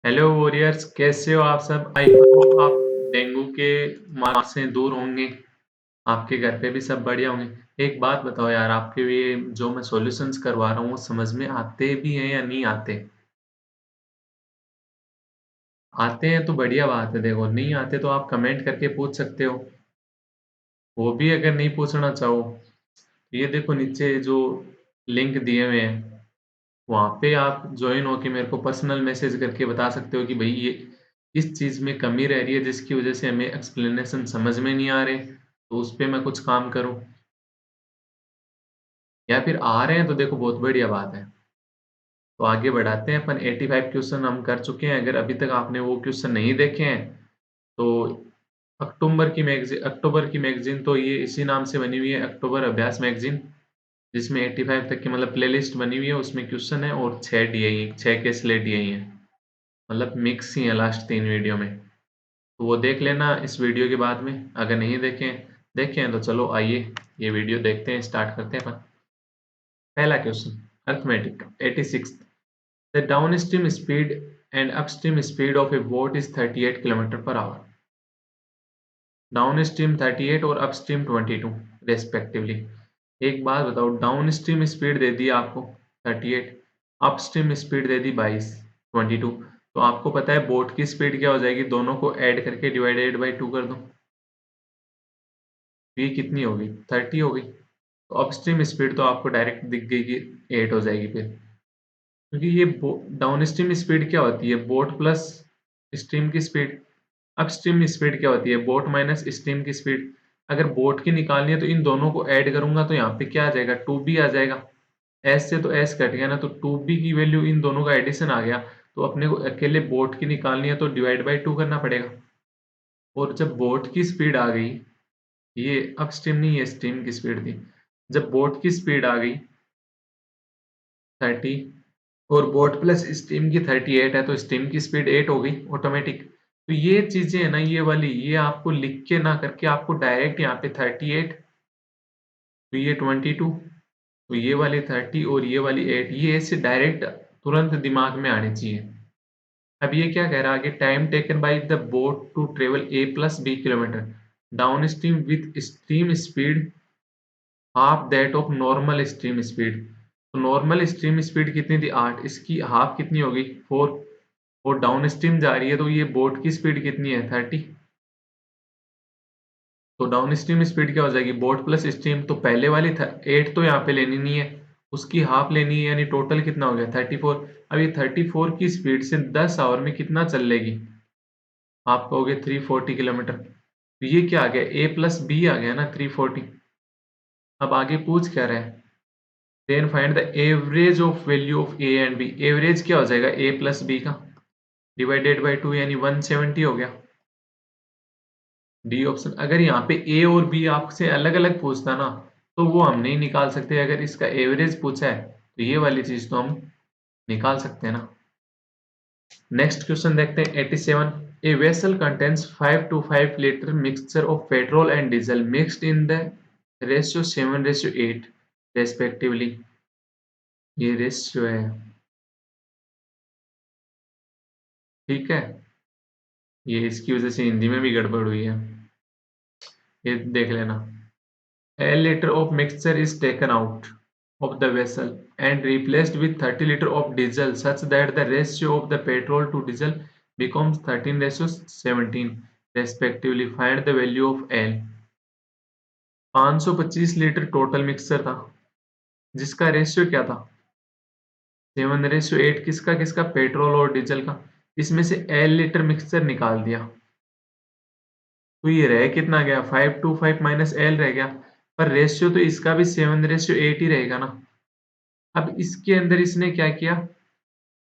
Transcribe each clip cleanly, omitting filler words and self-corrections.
Hello warriors, कैसे हो आप सब। आई होप आप डेंगू के मार से दूर होंगे। आपके घर पे भी सब बढ़िया होंगे। एक बात बताओ यार, आपके ये जो मैं सॉल्यूशंस करवा रहा हूँ वो समझ में आते भी हैं या नहीं आते। आते हैं तो बढ़िया बात है, देखो नहीं आते तो आप कमेंट करके पूछ सकते हो। वो भी अगर नहीं पूछना चाहो तो ये देखो नीचे जो लिंक दिए हुए हैं, वहाँ पे आप ज्वाइन होके मेरे को पर्सनल मैसेज करके बता सकते हो कि भाई ये इस चीज़ में कमी रह रही है जिसकी वजह से हमें एक्सप्लेनेशन समझ में नहीं आ रहे, तो उस पे मैं कुछ काम करूँ। या फिर आ रहे हैं तो देखो बहुत बढ़िया बात है। तो आगे बढ़ाते हैं अपन। 85 क्वेश्चन हम कर चुके हैं। अगर अभी तक आपने वो क्वेश्चन नहीं देखे हैं तो अक्टूबर की मैगजीन तो ये इसी नाम से बनी हुई है, अक्टूबर अभ्यास मैगजीन, जिसमें 85 तक की मतलब प्लेलिस्ट बनी हुई है। उसमें क्वेश्चन है और 6 डीआई, 6 के स्लेट डीआई हैं, मतलब मिक्स ही है लास्ट 3 वीडियो में। तो वो देख लेना इस वीडियो के बाद में। अगर नहीं देखें तो चलो आइए ये वीडियो देखते हैं, स्टार्ट करते हैं अपन। पहला question, arithmetic 86। The downstream speed and upstream speed of A boat is 38 kilometre per hour. Downstream 38 और अपस्ट्रीम 22 रेस्पेक्टिवली। एक बात बताओ, डाउनस्ट्रीम स्पीड दे दी आपको 38, अपस्ट्रीम स्पीड दे दी 22, 22। तो आपको पता है बोट की स्पीड क्या हो जाएगी, दोनों को ऐड करके डिवाइडेड बाई 2 कर दो। तो ये कितनी होगी, 30 हो गई। तो अपस्ट्रीम स्पीड तो आपको डायरेक्ट दिख गई कि 8 हो जाएगी फिर, क्योंकि ये डाउन स्ट्रीम स्पीड क्या होती है, बोट प्लस स्ट्रीम की स्पीड। अपस्ट्रीम स्पीड क्या होती है, बोट माइनस स्ट्रीम की स्पीड। अगर बोट की निकालनी है तो इन दोनों को ऐड करूंगा तो यहाँ पे क्या आ जाएगा, 2b आ जाएगा। एस से तो एस कट गया ना, तो 2b की वैल्यू इन दोनों का एडिशन आ गया। तो अपने को अकेले बोट की निकालनी है तो डिवाइड बाई 2 करना पड़ेगा। और जब बोट की स्पीड आ गई, ये अपस्ट्रीम नहीं है स्ट्रीम की स्पीड थी। जब बोट की स्पीड आ गई 30 और बोट प्लस स्टीम की 38 है तो स्टीम की स्पीड 8 हो गई ऑटोमेटिक। तो ये चीजें है ना, ये वाली ये आपको लिख के ना करके आपको डायरेक्ट यहाँ पे 38, तो ये 22, तो ये वाली 30 और ये वाली 8, ये ऐसे डायरेक्ट तुरंत दिमाग में आनी चाहिए। अब ये क्या कह रहा है आगे, time taken by the boat to travel a plus b kilometre downstream with stream speed half that of normal stream speed. तो नॉर्मल स्ट्रीम स्पीड कितनी थी 8, इसकी हाफ कितनी होगी 4, और डाउन स्ट्रीम जा रही है तो ये बोट की स्पीड कितनी है 30। तो डाउन स्ट्रीम स्पीड क्या हो जाएगी, बोट प्लस स्ट्रीम, तो पहले वाली 8 तो यहाँ पे लेनी नहीं है, उसकी हाफ लेनी है, यानी टोटल कितना हो गया 34। अब ये 34 की स्पीड से 10 आवर में कितना चल लेगी, आप कहोगे 340 किलोमीटर। तो ये क्या आ गया, a प्लस बी आ गया ना 340। अब आगे पूछ क्या रहा है, then find the average of value of A and B. Average क्या हो जाएगा a प्लस बी का, डिवाइडेड बाई 2 यानी 170 हो गया। D option. अगर यहाँ पे ए और बी आपसे अलग अलग पूछता ना तो वो हम नहीं निकाल सकते। अगर इसका एवरेज पूछा है तो ये वाली चीज तो हम निकाल सकते हैं ना। नेक्स्ट क्वेश्चन देखते हैं 87। A vessel contains 5 to 5 litre mixture of petrol and diesel mixed in the ratio 7:8 respectively. ये रेशियो है, ठीक है। ये इसकी वजह से हिंदी में भी गड़बड़ हुई है, ये देख लेना। A liter of mixture is taken out of the vessel and replaced with 30 liters of diesel such that the ratio of the petrol to diesel becomes 13:17 respectively. Find the value of L। 525 litre total mixture था जिसका ratio क्या था 7:8। किसका किसका, petrol और diesel का। इसमें से L लीटर मिक्सचर निकाल दिया तो ये रह कितना गया, 525 माइनस एल रह गया। पर रेशियो तो इसका भी 7:8 ही रहेगा ना। अब इसके अंदर इसने क्या किया,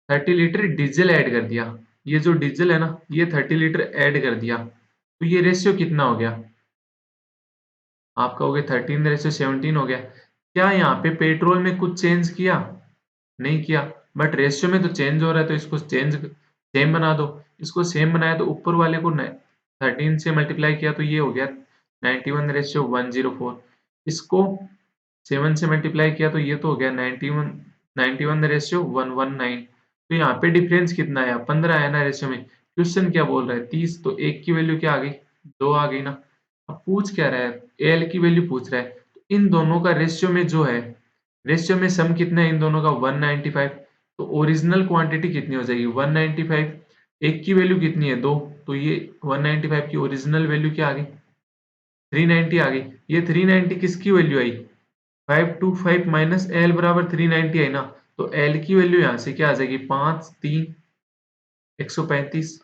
30 लीटर डीजल ऐड कर दिया। ये जो डीजल है ना, ये 30 लीटर ऐड कर दिया, तो ये रेशियो कितना हो गया, आप कहोगे 13:17 हो गया। क्या यहाँ पे पेट्रोल में कुछ चेंज किया, नहीं किया, बट रेशियो में तो चेंज हो रहा है, तो इसको चेंज सेम बना दो। इसको सेम बनाया तो ऊपर वाले को 13 से मल्टीप्लाई किया तो ये हो गया 91:104। इसको 7 से मल्टीप्लाई किया तो ये तो हो गया 91:119। तो यहाँ पे डिफरेंस कितना आया, 15 आया ना रेशियो में। क्वेश्चन क्या बोल रहा है, 30, तो एक की वैल्यू क्या आ गई, 2 आ गई ना। अब पूछ क्या रहा है, एल की वैल्यू पूछ रहा है। तो इन दोनों का रेशियो में जो है, रेशियो में सम कितना है इन दोनों का, 195। तो ओरिजिनल क्वांटिटी कितनी हो जाएगी, 195। एक की वैल्यू कितनी है, 2, तो ये 195 की ओरिजिनल वैल्यू क्या आ गई, 390 आ गई। ये 390 किसकी वैल्यू आई, 525 माइनस एल बराबर 390 आई ना। तो एल की वैल्यू यहां से क्या आ जाएगी, 5 3 135।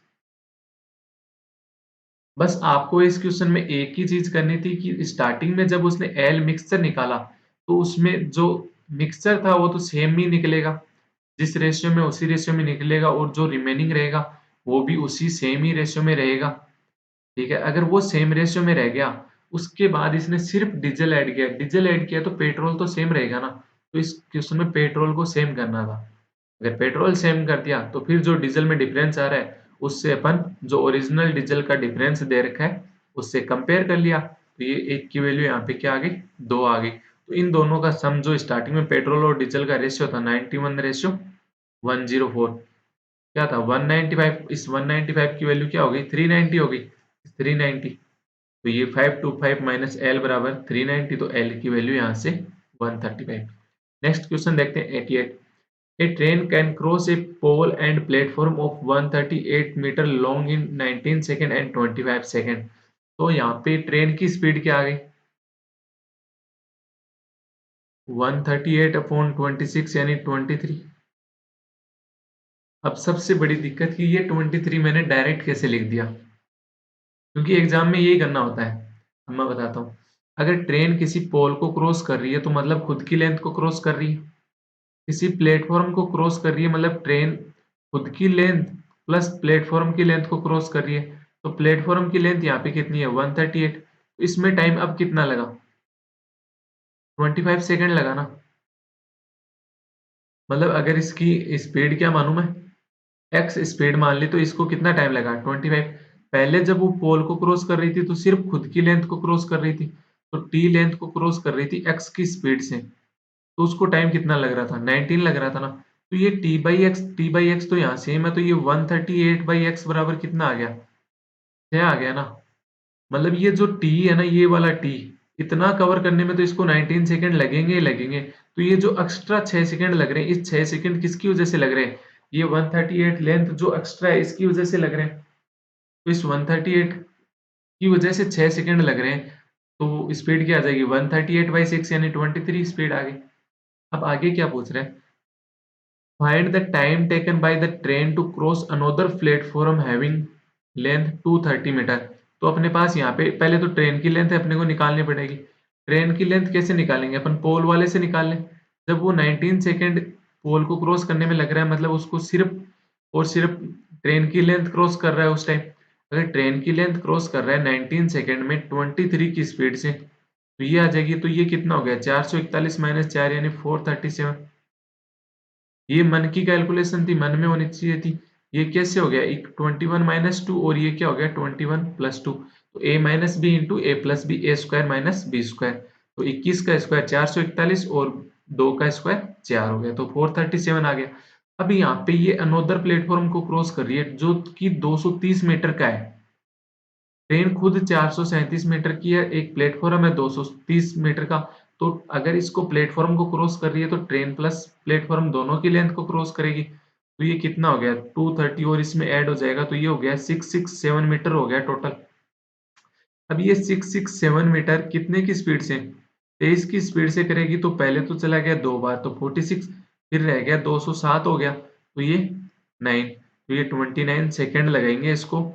बस आपको इस क्वेश्चन में एक ही चीज करनी थी कि स्टार्टिंग में जब उसने एल मिक्सचर निकाला, तो उसमें जो मिक्सचर था वो तो सेम ही निकलेगा, जिस रेशियो में उसी रेशियो में निकलेगा, और जो रिमेनिंग रहेगा वो भी उसी सेम ही रेशियो में रहेगा। ठीक है, अगर वो सेम रेशियो में रह गया, उसके बाद इसने सिर्फ डीजल ऐड किया, डीजल ऐड किया तो पेट्रोल तो सेम रहेगा ना। तो इस क्वेश्चन में पेट्रोल को सेम करना था। अगर पेट्रोल सेम कर दिया तो फिर जो डीजल में डिफरेंस आ रहा है, उससे अपन जो ओरिजिनल डीजल का डिफरेंस दे रखा है उससे कंपेयर कर लिया। तो ये एक की वैल्यू यहाँ पे क्या आ गई, 2 आ गई। तो इन दोनों का सम जो स्टार्टिंग में पेट्रोल और डीजल का रेशियो था 91 रेशियो 104, क्या था 195। इस 195 की वैल्यू क्या हो गई, 390 हो गई, 390। तो ये 525 माइनस एल बराबर 390, तो एल की वैल्यू यहाँ से 135। नेक्स्ट क्वेश्चन देखते हैं 88। A train can cross a pole and platform of 138 metre long in 19 second and 25 second. तो यहाँ पे ट्रेन की स्पीड क्या आ गई, 138 अपॉन 26 यानी 23। अब सबसे बड़ी दिक्कत कि ये 23 मैंने डायरेक्ट कैसे लिख दिया, क्योंकि एग्जाम में यही करना होता है। अब मैं बताता हूँ, अगर ट्रेन किसी पोल को क्रॉस कर रही है तो मतलब खुद की लेंथ को क्रॉस कर रही है, किसी प्लेटफॉर्म को क्रॉस कर रही है मतलब ट्रेन खुद की लेंथ प्लस प्लेटफॉर्म की लेंथ को क्रॉस कर रही है। तो प्लेटफॉर्म की लेंथ यहाँ पे कितनी है, 138। इसमें टाइम अब कितना लगा, 25 सेकंड लगा ना। मतलब अगर इसकी स्पीड क्या मानूं मैं, एक्स स्पीड मान ली, तो इसको कितना टाइम लगा, 25। पहले जब वो पोल को क्रॉस कर रही थी तो सिर्फ खुद की लेंथ को क्रॉस कर रही थी, तो टी लेंथ को क्रॉस कर रही थी एक्स की स्पीड से, तो उसको टाइम कितना लग रहा था, 19 लग रहा था ना। तो ये टी बाई एक्स तो यहाँ सेम है, तो ये 138/x बराबर कितना आ गया, 6 आ गया ना। मतलब ये जो टी है ना, ये वाला टी, इतना कवर करने में तो इसको 19 सेकंड लगेंगे ही लगेंगे। तो ये जो एक्स्ट्रा 6 सेकंड लग रहे हैं, इस 6 सेकंड किसकी वजह से लग रहे हैं, ये 138 लेंथ जो एक्स्ट्रा है इसकी वजह से लग रहे हैं। तो इस 138 की वजह से 6 सेकंड लग रहे हैं, तो स्पीड क्या आ जाएगी, 138/6 यानी 23 स्पीड आ गई। अब आगे क्या पूछ रहे हैं, find the time taken by the train to cross another platform having length 230 metre. तो अपने पास यहाँ पे पहले तो ट्रेन की लेंथ अपने को निकालनी पड़ेगी। ट्रेन की लेंथ कैसे निकालेंगे, अपन पोल वाले से निकाल लें। जब वो 19 सेकेंड पोल को क्रॉस करने में लग रहा है, मतलब उसको सिर्फ और सिर्फ ट्रेन की लेंथ क्रॉस कर रहा है उस टाइम। अगर ट्रेन की लेंथ क्रॉस कर रहा है 19 सेकेंड में 23 की स्पीड से, तो ये आ जाएगी। तो ये कितना हो गया, 441 माइनस 4 यानी 437। ये मन की कैलकुलेशन थी, मन में होनी चाहिए थी। ये कैसे हो गया, एक 21 माइनस टू, और ये क्या हो गया 21 प्लस टू। तो ए माइनस बी इंटू ए प्लस बी, ए स्क्वायर माइनस बी स्क्वायर। तो 21 का स्क्वायर 441 और 2 का स्क्वायर 4 हो गया, तो 437 आ गया। अब यहाँ पे ये अनोदर प्लेटफॉर्म को क्रॉस कर रही है जो कि 230 मीटर का है। ट्रेन खुद 437 मीटर की है, एक प्लेटफॉर्म है 230 मीटर का। तो अगर इसको प्लेटफॉर्म को क्रॉस कर रही है तो ट्रेन प्लस प्लेटफॉर्म दोनों की लेंथ को क्रॉस करेगी। तो ये कितना हो गया, 230 और इसमें ऐड हो जाएगा, तो ये हो गया 667 मीटर हो गया टोटल। अब ये 667 मीटर कितने की स्पीड से, 23 की स्पीड से करेगी। तो पहले तो चला गया 2 बार, तो 46, फिर रह गया 207 हो गया, तो ये 9। तो ये 29 सेकेंड लगेंगे इसको,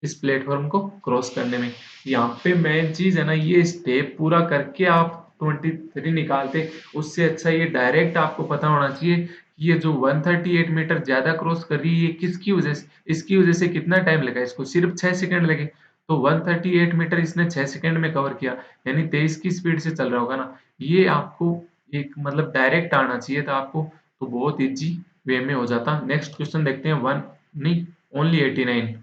इस प्लेटफॉर्म को क्रॉस करने में। यहाँ पे मेन चीज है ना, ये स्टेप पूरा करके आप 23 निकालते, उससे अच्छा ये डायरेक्ट आपको पता होना चाहिए कि ये जो 138 मीटर ज्यादा क्रॉस कर रही है ये किसकी वजह से, इसकी वजह से कितना टाइम लगा, इसको सिर्फ 6 सेकंड लगे। तो 138 मीटर इसने 6 सेकंड में कवर किया, यानी 23 की स्पीड से चल रहा होगा ना। ये आपको एक मतलब डायरेक्ट आना चाहिए था आपको, तो बहुत इजी वे में हो जाता। नेक्स्ट क्वेश्चन देखते हैं, वन नहीं only 89।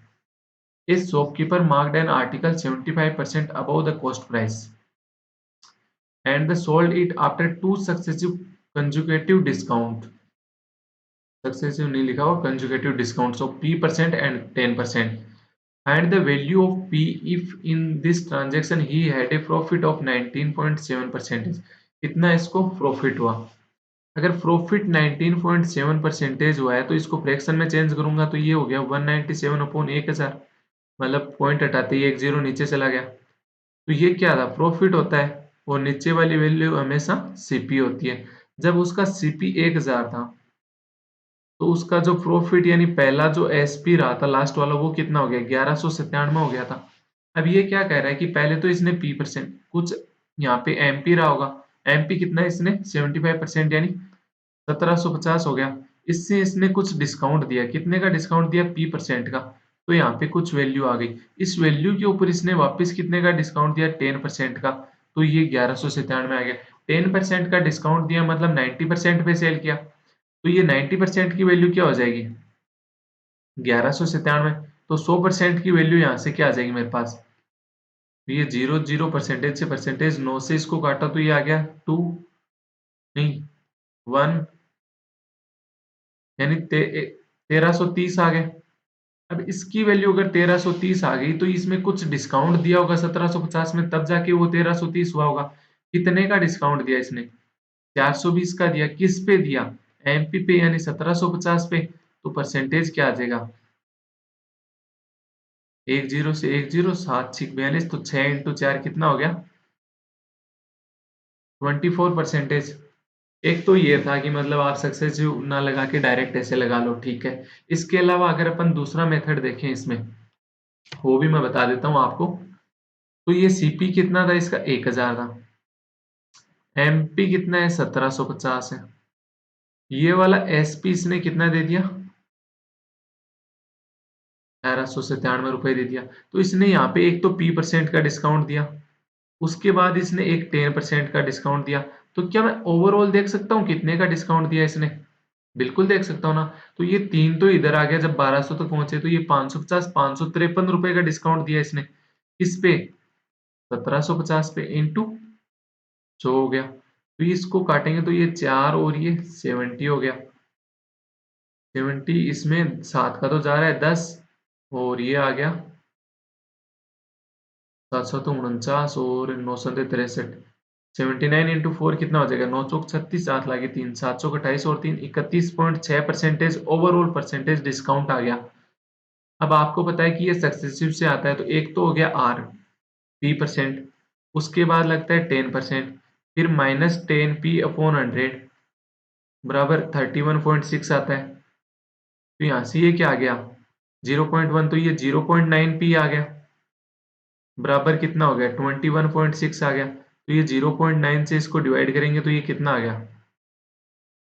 A shopkeeper marked an article 75% above the cost price and they sold it after two successive consecutive discount. Successive नहीं लिखा हुआ, conjugative discount, so P% and 10%, and the value of P if in this transaction he had a profit of 19.7%, कितना इसको profit हुआ। अगर profit 19.7% हुआ है तो इसको फ्रैक्शन में चेंज करूंगा तो ये हो गया 197 अपॉन 1000, मतलब पॉइंट हटाते ही एक जीरो नीचे चला गया। तो ये क्या था, प्रॉफिट होता है, और नीचे वाली वैल्यू हमेशा सीपी होती है। जब उसका सीपी 1000 था तो उसका जो प्रॉफिट यानी पहला जो एसपी रहा था लास्ट वाला वो कितना हो गया, 1197 हो गया था। अब ये क्या कह रहा है कि पहले तो इसने पी परसेंट कुछ यहाँ पे एमपी रहा होगा, एमपी कितना है इसने 75% यानी 1750 हो गया। इससे इसने कुछ डिस्काउंट दिया, कितने का डिस्काउंट दिया, P% का, तो यहाँ पे कुछ वैल्यू आ गई। इस वैल्यू के ऊपर इसने वापस कितने का डिस्काउंट दिया, 10% का, तो ये 1197 आ गया। 10% का डिस्काउंट दिया मतलब 90% पे सेल किया, तो ये 90% की वैल्यू क्या हो जाएगी, 1197। तो 100% की वैल्यू यहाँ से क्या आ जाएगी मेरे पास, तो ये जीरो जीरो परसेंटेज से परसेंटेज 9 से इसको काटा तो ये आ गया 2, नहीं 1, यानी 1330 आ गए। अब इसकी वैल्यू अगर 1330 आ गई तो इसमें कुछ डिस्काउंट दिया होगा 1750 में, तब जाके वो 1330 हुआ होगा। कितने का डिस्काउंट दिया इसने, 420 का दिया। किस पे दिया, एमपी पे, यानी 1750 पे। तो परसेंटेज क्या आ जाएगा, एक जीरो से एक जीरो, 7 6 42, तो 6 × 4 कितना हो गया, 24%। एक तो ये था कि मतलब आप सक्सेसिव ना लगा के डायरेक्ट ऐसे लगा लो, ठीक है। इसके अलावा अगर अपन दूसरा मेथड देखें इसमें, वो भी मैं बता देता हूँ आपको। तो ये सीपी कितना था इसका, 1000 था। एमपी कितना है, 1750 है। ये वाला एसपी इसने कितना दे दिया, 1897 रुपए दे दिया। तो इसने यहाँ पे एक तो P% का डिस्काउंट दिया, उसके बाद इसने एक 10% का डिस्काउंट दिया। तो क्या मैं ओवरऑल देख सकता हूँ कितने का डिस्काउंट दिया इसने, बिल्कुल देख सकता हूँ ना। तो ये 3 तो इधर आ गया, जब 1200 तक पहुंचे तो ये 550 553 रुपए का डिस्काउंट दिया इसने, किस पे, 1750 पे, इंटू जो हो गया। तो इसको काटेंगे तो ये 4 और ये 70 हो गया। 70 इसमें 7 का तो जा रहा है 10, और ये आ गया 749 और 9 63, 79 इंटू 4 कितना हो जाएगा, 9 चौक 36, 7 लागे 3, 7 चौक 28 और 3 31.6% ओवरऑल परसेंटेज डिस्काउंट आ गया। अब आपको पता है कि ये सक्सेसिव से आता है, तो एक तो हो गया आर, P%, उसके बाद लगता है 10%, फिर -10P/100 बराबर 31.6 आता है। तो यहाँ से ये क्या आ गया, 0.1, तो ये 0.9P आ गया, बराबर कितना हो गया, 21.6 आ गया। तो ये 0.9 से इसको डिवाइड करेंगे तो ये कितना आ गया,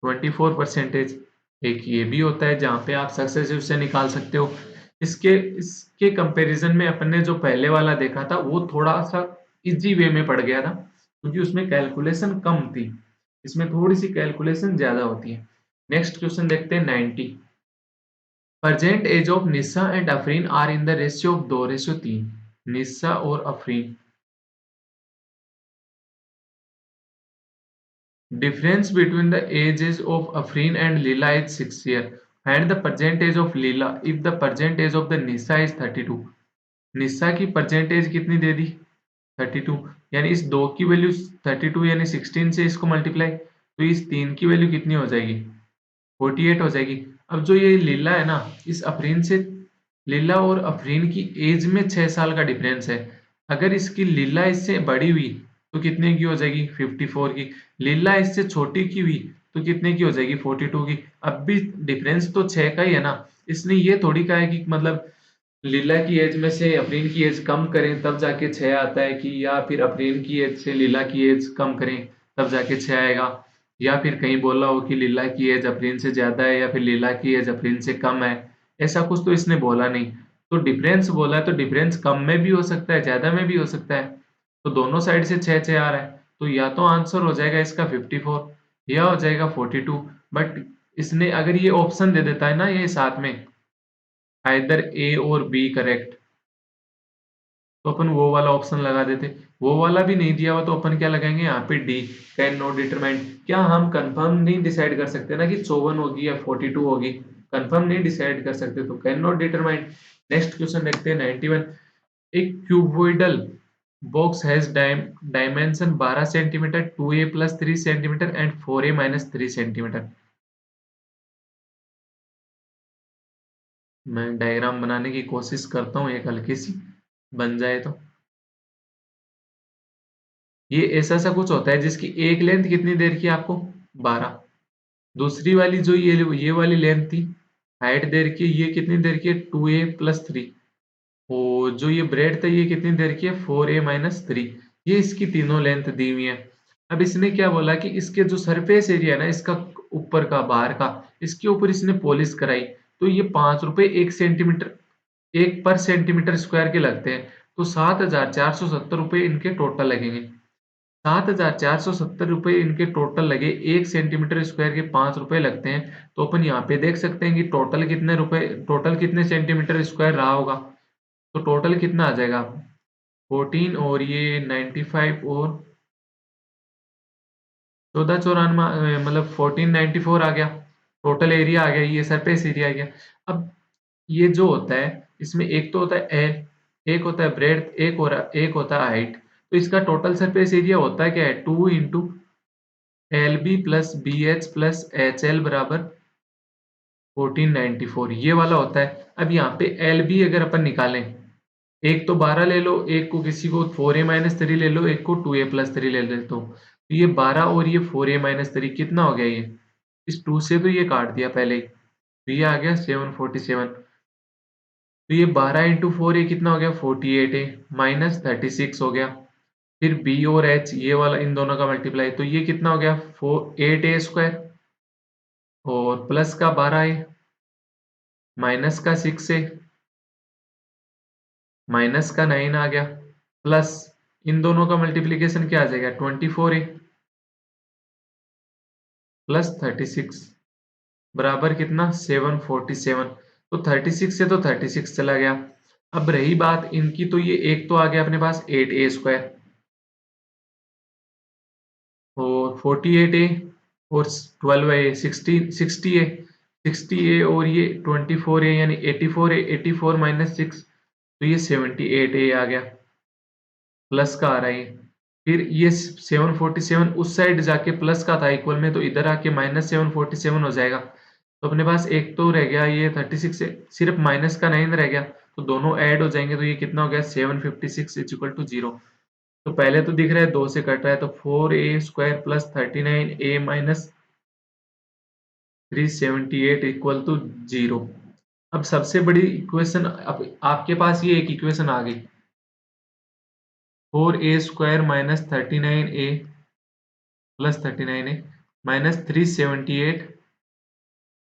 24%। एक ये भी होता है जहाँ पे आप सक्सेसिव से निकाल सकते हो। इसके इसके कंपैरिजन में अपन ने जो पहले वाला देखा था वो थोड़ा सा इजी वे में पड़ गया था, क्योंकि उसमें कैलकुलेशन कम थी, इसमें थोड़ी सी कैलकुलेशन ज्यादा होती है। नेक्स्ट क्वेश्चन देखते हैं 90। Present age of Nissa and Afreen are in the ratio of 2:3। Nissa और Afreen, difference between the ages of Afreen and Leela is 6 years. Find the present age of Leela if the present age of the Nisa is 32. निस्सा की present age कितनी दे दी, 32, यानी इस दो की value 32 यानी 16 से इसको मल्टीप्लाई, तो इस तीन की वैल्यू कितनी हो जाएगी, 48 हो जाएगी। अब जो ये लीला है ना, इस अफरीन से, लीला और अफरीन की एज में 6 साल का डिफरेंस है। अगर इसकी लीला इससे बड़ी हुई तो कितने की हो जाएगी, 54 की। लीला इससे छोटी की हुई तो कितने की हो जाएगी, 42 की। अब भी डिफरेंस तो 6 का ही है ना, इसने ये थोड़ी कहा है कि मतलब लीला की एज में से अफरीन की एज कम करें तब जाके 6 आता है, कि या फिर अफरीन की एज से लीला की एज कम करें तब जाके 6 आएगा, या फिर कहीं बोला हो कि लीला की एज अफरीन से ज्यादा है या फिर लीला की एज अफरीन से कम है, ऐसा कुछ तो इसने बोला नहीं। तो डिफरेंस बोला है तो डिफरेंस कम में भी हो सकता है, ज्यादा में भी हो सकता है। तो दोनों साइड से 6 6 आ रहा है, तो या तो आंसर हो जाएगा इसका 54 या हो जाएगा 42। बट इसने अगर ये ऑप्शन दे देता है ना ये साथ में, आइदर ए और बी करेक्ट, तो अपन वो वाला ऑप्शन लगा देते। वो वाला भी नहीं दिया हुआ तो अपन क्या लगाएंगे यहाँ पे डी, कैन नॉट डिटरमाइन। क्या हम कंफर्म नहीं डिसाइड कर सकते ना कि 54 होगी या 42 होगी? कंफर्म नहीं डिसाइड कर सकते तो can not determine. Next question देखते हैं 91। एक cuboidal box has dimension 12 centimetre, 2a plus 3 centimetre and 4a minus 3 centimetre. मैं डायग्राम बनाने की कोशिश करता हूँ, एक हल्की सी बन जाए तो। ये ऐसा सा कुछ होता है जिसकी एक लेंथ कितनी देर की है आपको? 12। दूसरी वाली जो ये वाली लेंथ थी, हाइट देर की, ये कितनी देर की है? 2a plus 3। और जो ये ब्रेड था ये कितनी देर की है? 4a minus 3। ये इसकी तीनों लेंथ दी हुई है। अब इसने क्या बोला कि इसके जो सरफेस एरिया है ना, इसका ऊपर का, बाहर का, इसके ऊपर इसने पॉलिश कराई, तो ये 5 रुपए 1 सेंटीमीटर, 1 पर सेंटीमीटर स्क्वायर के लगते हैं। तो 7,470 रुपए इनके टोटल लगेंगे। 7,470 रुपए इनके टोटल लगे। 1 सेंटीमीटर स्क्वायर के 5 रुपए लगते हैं। तो अपन यहाँ पे देख सकते हैं कि टोटल कितने सेंटीमीटर स्क्वायर रहा होगा। तो टोटल कितना आ जाएगा? 14 और ये 95 और 1494, मतलब 1494 आ गया। टोटल एरिया आ गया, ये सरफेस एरिया आ गया। अब ये जो होता है, इसमें एक तो होता है एल, एक होता है ब्रेड्थ, एक होता है हाइट। तो इसका टोटल सरफेस एरिया होता है क्या है? 2 into L B plus B H plus H L बराबर 1494, ये वाला होता है। अब यहाँ पे एल बी अगर अपन निकालें, एक तो 12 ले लो, एक को किसी को 4a माइनस 3 ले लो, एक को 2a प्लस 3 ले लेते हो, तो ये 12 और ये 4a माइनस 3 कितना हो गया? ये इस 2 से तो ये काट दिया पहले ही, तो ये आ गया 747। तो ये 12 इंटू 4 ये कितना हो गया? 48a माइनस 36 हो गया। फिर b और h, ये वाला इन दोनों का मल्टीप्लाई, तो ये कितना हो गया? 8a स्क्वायर और प्लस का 12a माइनस का 6a माइनस का 9 आ गया, प्लस इन दोनों का मल्टीप्लीकेशन क्या आ जाएगा? 24a प्लस 36 बराबर कितना? 747। तो 36 से तो 36 चला गया। अब रही बात इनकी, तो ये एक तो आ गया अपने पास 8a स्क्वायर और 48a और 12a 60a 60a और ये 24a यानी 84a, 84 माइनस 6, तो ये 78a आ गया, प्लस का आ रहा है ये। फिर ये 747 उस साइड जाके प्लस का था इक्वल में, तो इधर आके माइनस 747 हो जाएगा। तो अपने पास एक तो रह गया ये 36 से, सिर्फ माइनस का 9 रह गया, तो दोनों ऐड हो जाएंगे, तो ये कितना हो गया? 756 इज इक्वल टू 0। तो पहले तो दिख रहा है 2 से कट रहा है, तो 4a square plus 39a minus 378 equal to 0। अब सबसे बड़ी इक्वेशन, अब आपके पास ये एक इक्वेशन आ गई, 4a square minus 39a plus 39a minus 378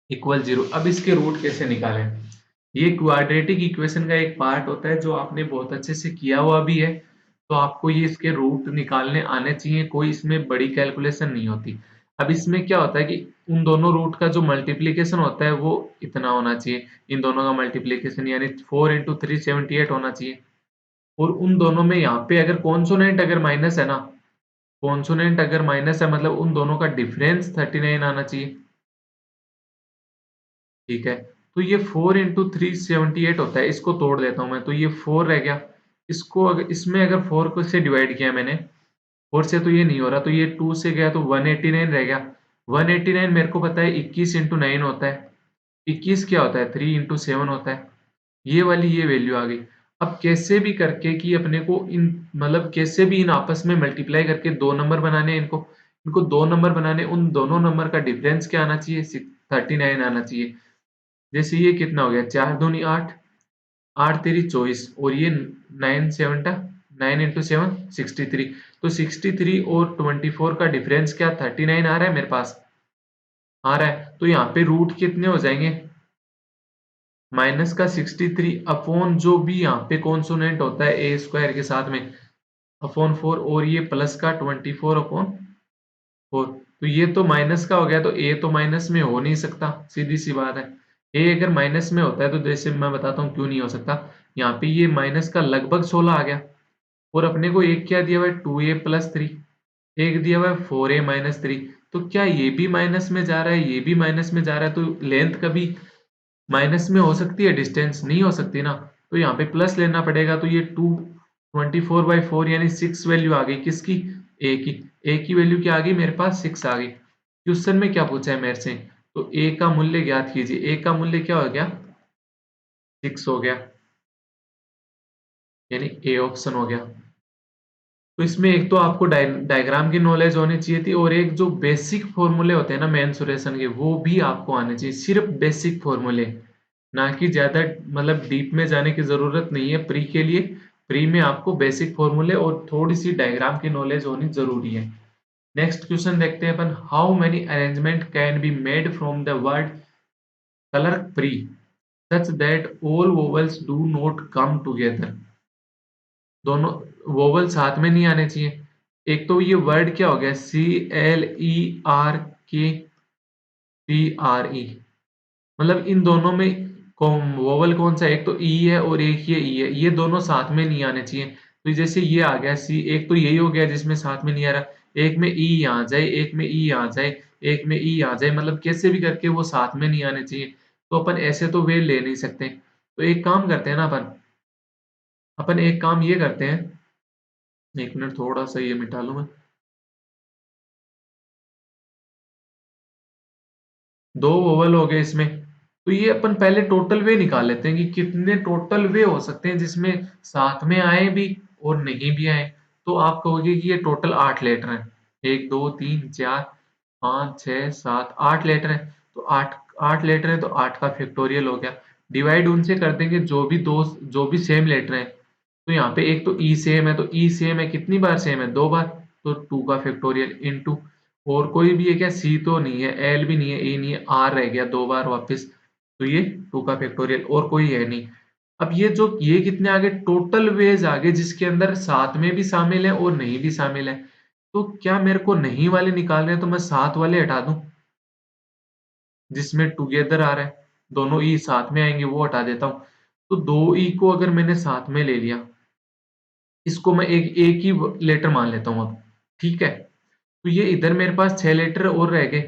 equal 0। अब इसके रूट कैसे निकालें? ये क्वाड्रेटिक इक्वेशन का एक पार्ट होता है जो आपने बहुत अच्छे से किया हुआ भी है, तो आपको ये इसके रूट निकालने आने चाहिए, कोई इसमें बड़ी कैलकुलेशन नहीं होती। अब इसमें क्या होता है कि उन दोनों रूट का जो मल्टीप्लीकेशन होता है वो इतना होना चाहिए, इन दोनों का मल्टीप्लीकेशन यानी 4 इंटू 378 होना चाहिए। और उन दोनों में यहाँ पे अगर कॉन्सोनेंट अगर माइनस है ना, कॉन्सोनेंट अगर माइनस है मतलब उन दोनों का डिफरेंस 39 आना चाहिए। ठीक है, तो ये 4 इंटू 378 होता है, इसको तोड़ देता हूं मैं, तो ये 4 रह गया। इसको अगर इसमें अगर 4 को से डिवाइड किया मैंने, 4 से तो ये नहीं हो रहा, तो ये 2 से गया तो 189 रह गया। 189 मेरे को पता है 21 इंटू 9 होता है। 21 क्या होता है? 3 इंटू 7 होता है। ये वाली ये वैल्यू आ गई। अब कैसे भी करके कि अपने को इन, मतलब कैसे भी इन आपस में मल्टीप्लाई करके दो नंबर बनाने हैं इनको, इनको दो नंबर बनाने, उन दोनों नंबर का डिफरेंस क्या आना चाहिए? 39 आना चाहिए। जैसे ये कितना हो गया? 4 दूनी 8, 8 तेरी 24 और ये 9 सेवनटा 9 इंटू 7 63। तो 63 और 24 का डिफरेंस क्या 39 आ रहा है मेरे पास? आ रहा है। तो यहाँ पे रूट कितने हो जाएंगे? माइनस का 63 अपॉन जो भी यहाँ पे कॉन्सोनेंट होता है ए स्क्वायर के साथ में अपॉन 4, और ये प्लस का 24 अपॉन 4। तो ये तो माइनस का हो गया, तो ए तो माइनस में हो नहीं सकता, सीधी सी बात है। ए अगर माइनस में होता है तो जैसे मैं बताता हूँ क्यों नहीं हो सकता। यहाँ पे ये माइनस का लगभग 16 आ गया और अपने को एक क्या दिया हुआ है 2a+3, एक दिया हुआ है 4a-3। तो क्या ये भी माइनस में जा रहा है, ये भी माइनस में जा रहा है, तो लेंथ कभी माइनस में हो सकती है, डिस्टेंस नहीं हो सकती ना। तो यहाँ पे प्लस लेना पड़ेगा, तो ये 224/4 यानी 6 वैल्यू आ गई किसकी, ए की। ए की वैल्यू क्या आ गई मेरे पास, 6 आ गई। क्वेश्चन में क्या पूछा है मेरे से, तो ए का मूल्य ज्ञात कीजिए। ए का मूल्य क्या हो गया, 6 हो गया, यानी ए ऑप्शन हो गया। तो इसमें एक तो आपको डायग्राम की नॉलेज होनी चाहिए थी, और एक जो बेसिक फॉर्मूले होते हैं ना मेंसुरेशन के, वो भी आपको आने चाहिए। सिर्फ बेसिक फॉर्मूले, ना कि ज्यादा मतलब डीप में जाने की जरूरत नहीं है प्री के लिए। प्री में आपको बेसिक फॉर्मूले और थोड़ी सी डायग्राम की नॉलेज होनी जरूरी है। नेक्स्ट क्वेश्चन देखते हैं अपन, how many arrangement can be made from the word colour pre such that all vowels do not come together. दोनों वोवल साथ में नहीं आने चाहिए। एक तो ये वर्ड क्या हो गया, CLERKPRE, मतलब इन दोनों में वोवल कौन सा है, एक तो ई है और एक ये ई है, ये दोनों साथ में नहीं आने चाहिए। तो जैसे ये आ गया सी, एक तो यही हो गया जिसमें साथ में नहीं आ रहा, एक में ई आ जाए, एक में ई आ जाए, एक में ई आ जाए, मतलब कैसे भी करके वो साथ में नहीं आने चाहिए। तो अपन ऐसे तो वे ले नहीं सकते। तो एक काम करते हैं ना अपन, एक काम ये करते हैं, एक मिनट थोड़ा सा ये मिटा लूं मैं। दो ओवल हो गए इसमें। तो ये अपन पहले टोटल वे निकाल लेते हैं कि कितने टोटल वे हो सकते हैं जिसमें साथ में आए भी और नहीं भी आए। तो आप कहोगे कि ये टोटल 8 लेटर हैं, 1 2 3 4 5 6 7 8 लेटर हैं। तो आठ आठ लेटर है, तो 8 का फैक्टोरियल हो गया। डिवाइड उनसे कर देंगे जो भी सेम लेटर हैं। तो यहाँ पे एक तो ई सेम है, तो ई सेम है कितनी बार, सेम है 2 बार, तो 2 का फैक्टोरियल इनटू, और कोई भी है क्या, सी तो नहीं है, एल भी नहीं है, ए नहीं है, आर रह गया 2 बार वापस, तो ये 2 का फैक्टोरियल, और कोई है नहीं। अब ये कितने आगे, टोटल वेज आगे जिसके अंदर साथ में भी शामिल है और नहीं भी शामिल है। तो क्या मेरे को नहीं वाले निकालने हैं, तो मैं साथ वाले हटा दूं, जिसमें टुगेदर आ रहा है, दोनों ई साथ में आएंगे वो हटा देता हूं। तो दो ई को अगर मैंने साथ में ले लिया, इसको मैं एक ही लेटर मान लेता हूं अब, ठीक है। तो ये इधर मेरे पास 6 लेटर और रह गए।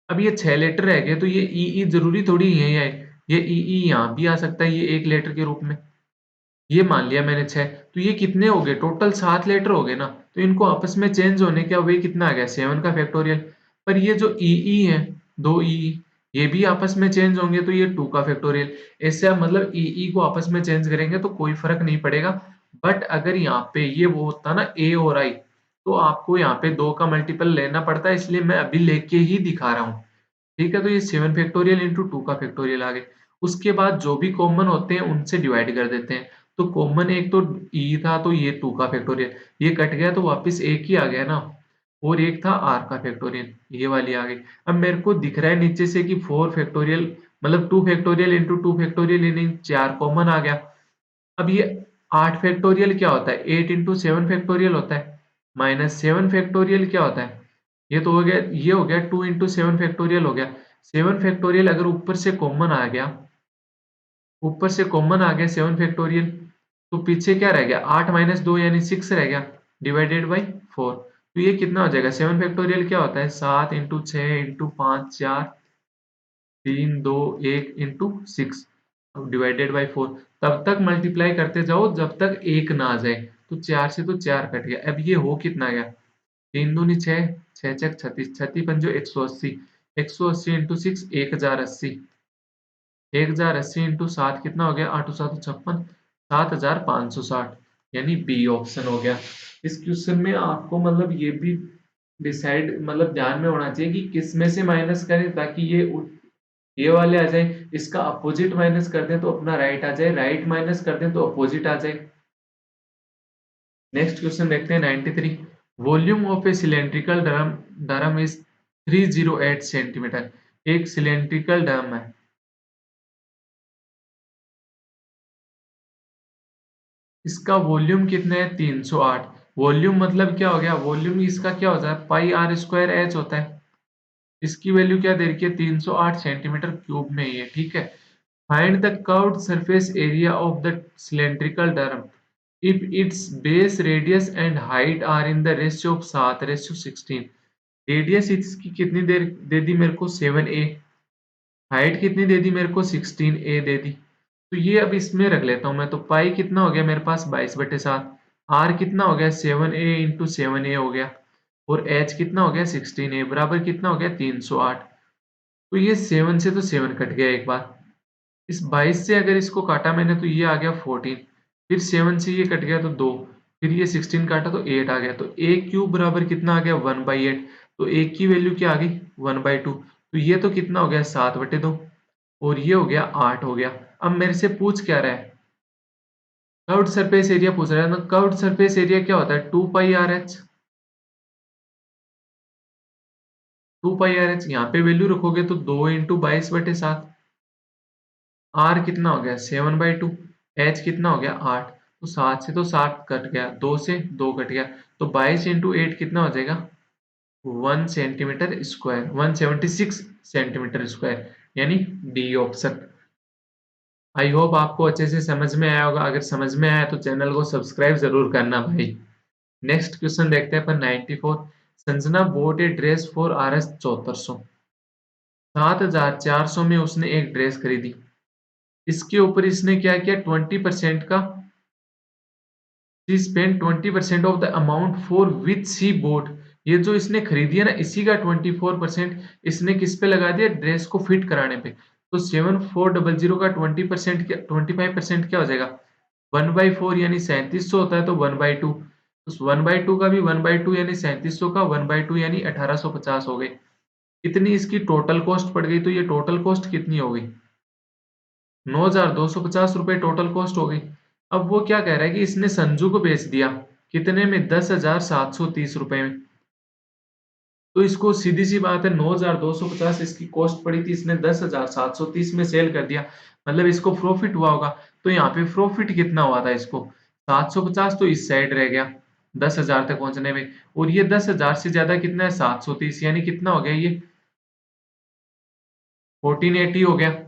अब ये 6 लेटर रह गए, तो ये ई जरूरी थोड़ी यही आए, ये ई यहाँ भी आ सकता है, ये एक लेटर के रूप में। ये मान लिया मैंने 6, तो ये कितने हो गए, टोटल 7 लेटर हो गए ना। तो इनको आपस में चेंज होने का वे कितना आ गया, 7 का फैक्टोरियल। पर ये जो ई है, दो ई, ये भी आपस में चेंज होंगे, तो ये 2 का फैक्टोरियल। ऐसे आप मतलब ई को आपस में चेंज करेंगे तो कोई फर्क नहीं पड़ेगा। बट अगर यहाँ पे ये वो होता ना ए और आई, तो आपको यहाँ पे 2 का मल्टीपल लेना पड़ता है, इसलिए मैं अभी लेके ही दिखा रहा हूँ। ठीक है, तो ये 7 फैक्टोरियल इंटू 2 का फैक्टोरियल आ गए। उसके बाद जो भी कॉमन होते हैं उनसे डिवाइड कर देते हैं। तो कॉमन एक तो ई था, तो ये 2 का फैक्टोरियल, ये कट गया तो वापस एक ही आ गया ना, और एक था आर का फैक्टोरियल, ये वाली आ गई। अब मेरे को दिख रहा है नीचे से कि 4 फैक्टोरियल मतलब 2 फैक्टोरियल इंटू 2 फैक्टोरियल, यानी 4 कॉमन आ गया। अब ये 8 फैक्टोरियल क्या होता है, 8 इंटू 7 फैक्टोरियल होता है, माइनस 7 फैक्टोरियल क्या होता है, ये तो हो गया, ये हो गया 2 इंटू 7 फैक्टोरियल हो गया। 7 फैक्टोरियल अगर ऊपर से कॉमन आ गया 7 फैक्टोरियल, तो पीछे क्या रह गया, 8 - 2 यानी 6 रह गया, डिवाइडेड बाई 4। तो ये कितना हो जाएगा, 7 फैक्टोरियल क्या होता है, 7 इंटू 6 इंटू 5 4 3 2 1 इंटू 6, अब डिवाइडेड बाई 4। तब तक मल्टीप्लाई करते जाओ जब तक एक ना आ जाए। तो 4 से तो 4 कट गया, अब ये हो कितना गया, 3 दूनी 6, 6 छक 36, 36 पंजो 180, 180 इंटू 6 1080, 1080 इंटू 7 कितना हो गया, 8 7 56, 7560, यानी बी ऑप्शन हो गया। इस क्वेश्चन में आपको मतलब ये भी डिसाइड मतलब ध्यान में होना चाहिए कि किस में से माइनस करें ताकि ये वाले आ जाए, इसका अपोजिट माइनस कर दें तो अपना राइट आ जाए, राइट माइनस कर दें तो अपोजिट आ जाए। नेक्स्ट क्वेश्चन देखते हैं 93, volume of A cylindrical drum is 308 centimetre. एक सिलेंड्रिकल ड्रम है, इसका वॉल्यूम कितना है, 308। वॉल्यूम मतलब क्या हो गया, वॉल्यूम इसका क्या होता है, पाई आर स्क्वायर एच होता है। इसकी वैल्यू क्या दे रखी है, 308 सेंटीमीटर क्यूब में ये, ठीक है। Find the curved surface area of the cylindrical drum if it's base radius and height are in the ratio of 7:16। Radius इसकी कितनी देर दे दी मेरे को, 7a। हाइट कितनी दे दी मेरे को, 16a दे दी। तो ये अब इसमें रख लेता हूँ मैं, तो पाई कितना हो गया मेरे पास, 22/7। आर कितना हो गया, 7a इंटू 7a हो गया। और एच कितना हो गया, 16a बराबर कितना हो गया, 308। तो ये 7 से तो 7 कट गया एक बार। इस 22 से अगर इसको काटा मैंने तो ये आ गया 14। फिर 7 से ये कट गया तो 2। फिर ये 16 काटा तो 8 आ गया। तो a क्यूब बराबर कितना आ गया, 1/8। तो a की वैल्यू क्या आ गई, 1/2। तो ये तो कितना हो गया, 7/2। और ये हो गया 8 हो गया। अब मेरे से पूछ क्या रहा है, कर्व्ड सरफेस एरिया पूछ रहा है ना। कर्व्ड सरफेस एरिया क्या होता है, 2πRh। 2πRh यहाँ पे वैल्यू रखोगे तो 2 इंटू 22/7। आर कितना हो गया, 7/2। एच कितना हो गया, 8। तो 7 से तो 7 कट गया, 2 से 2 कट गया। तो 22 इंटू 8 कितना हो जाएगा, 1 सेंटीमीटर स्क्वायर, 176 सेंटीमीटर स्क्वायर, यानी डी ऑप्शन। आई होप आपको अच्छे से समझ में आया होगा। अगर समझ में आया तो चैनल को सब्सक्राइब जरूर करना भाई। नेक्स्ट क्वेश्चन देखते हैं अपन 94। Sanjana boat a dress for RS 7400। 7400 में उसने एक ड्रेस खरीदी। इसके ऊपर इसने क्या किया, 20% का, she spend 20% of the amount for which she boat. ये जो इसने खरीदी है ना, इसी का 24% इसने किस पे लगा दिया, ड्रेस को फिट कराने पे। तो 7400 का 20% क्या, 25% क्या हो जाएगा, 1/4 यानी 3700 होता है, तो 1/2। उस 1/2 का भी 1/2 यानी 3700 का 1/2 यानी 1850 हो गई। इतनी इसकी टोटल कॉस्ट पड़ गई। तो ये टोटल कॉस्ट कितनी हो गई, 9,250 रुपए टोटल कॉस्ट हो गई। अब वो क्या कह रहा है कि इसने संजू को बेच दिया, कितने में, 10,730 रुपए में। तो इसको सीधी सी बात है, 9,250 इसकी कॉस्ट पड़ी थी, इसने 10,730 में सेल कर दिया, मतलब इसको प्रॉफिट हुआ होगा। तो यहाँ पे प्रॉफिट कितना हुआ था इसको, 750 तो इस साइड रह गया 10,000 तक पहुंचने में। और ये 10,000 से ज्यादा कितना है, 730, यानी कितना हो गया ये, 1480 हो गया।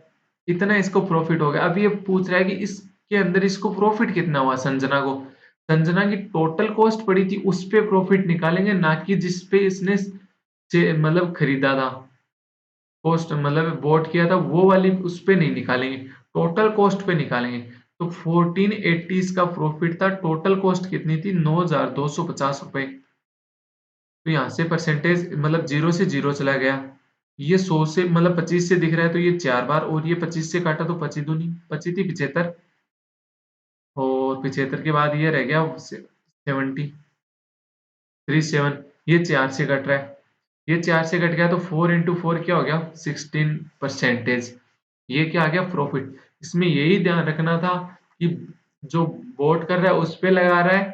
इतना इसको प्रॉफिट हो गया। अब ये पूछ रहा है कि इसके अंदर इसको प्रॉफिट कितना हुआ संजना को। संजना की टोटल कॉस्ट पड़ी थी, उस पे प्रॉफिट निकालेंगे, ना कि जिस पे इसने मतलब खरीदा था, कॉस्ट मतलब बोट किया था, वो वाली उस पे नहीं निकालेंगे, टोटल कॉस्ट पे निकालेंगे। तो 1480 इसका प्रॉफिट था। टोटल कॉस्ट कितनी थी, 9,250 रुपए। तो यहाँ से परसेंटेज मतलब 0 से 0 चला गया। ये 100 से मतलब 25 से दिख रहा है, तो ये 4 बार, और ये 25 से काटा तो 25 दूनी 25 थी 75। और 75 के बाद ये रह गया 70 37। ये 4 से कट रहा है, ये 4 से कट गया, तो 4 इंटू 4 क्या हो गया, 16%। ये क्या आ गया, प्रॉफिट। इसमें यही ध्यान रखना था कि जो बोट कर रहा है उस पे लगा रहा है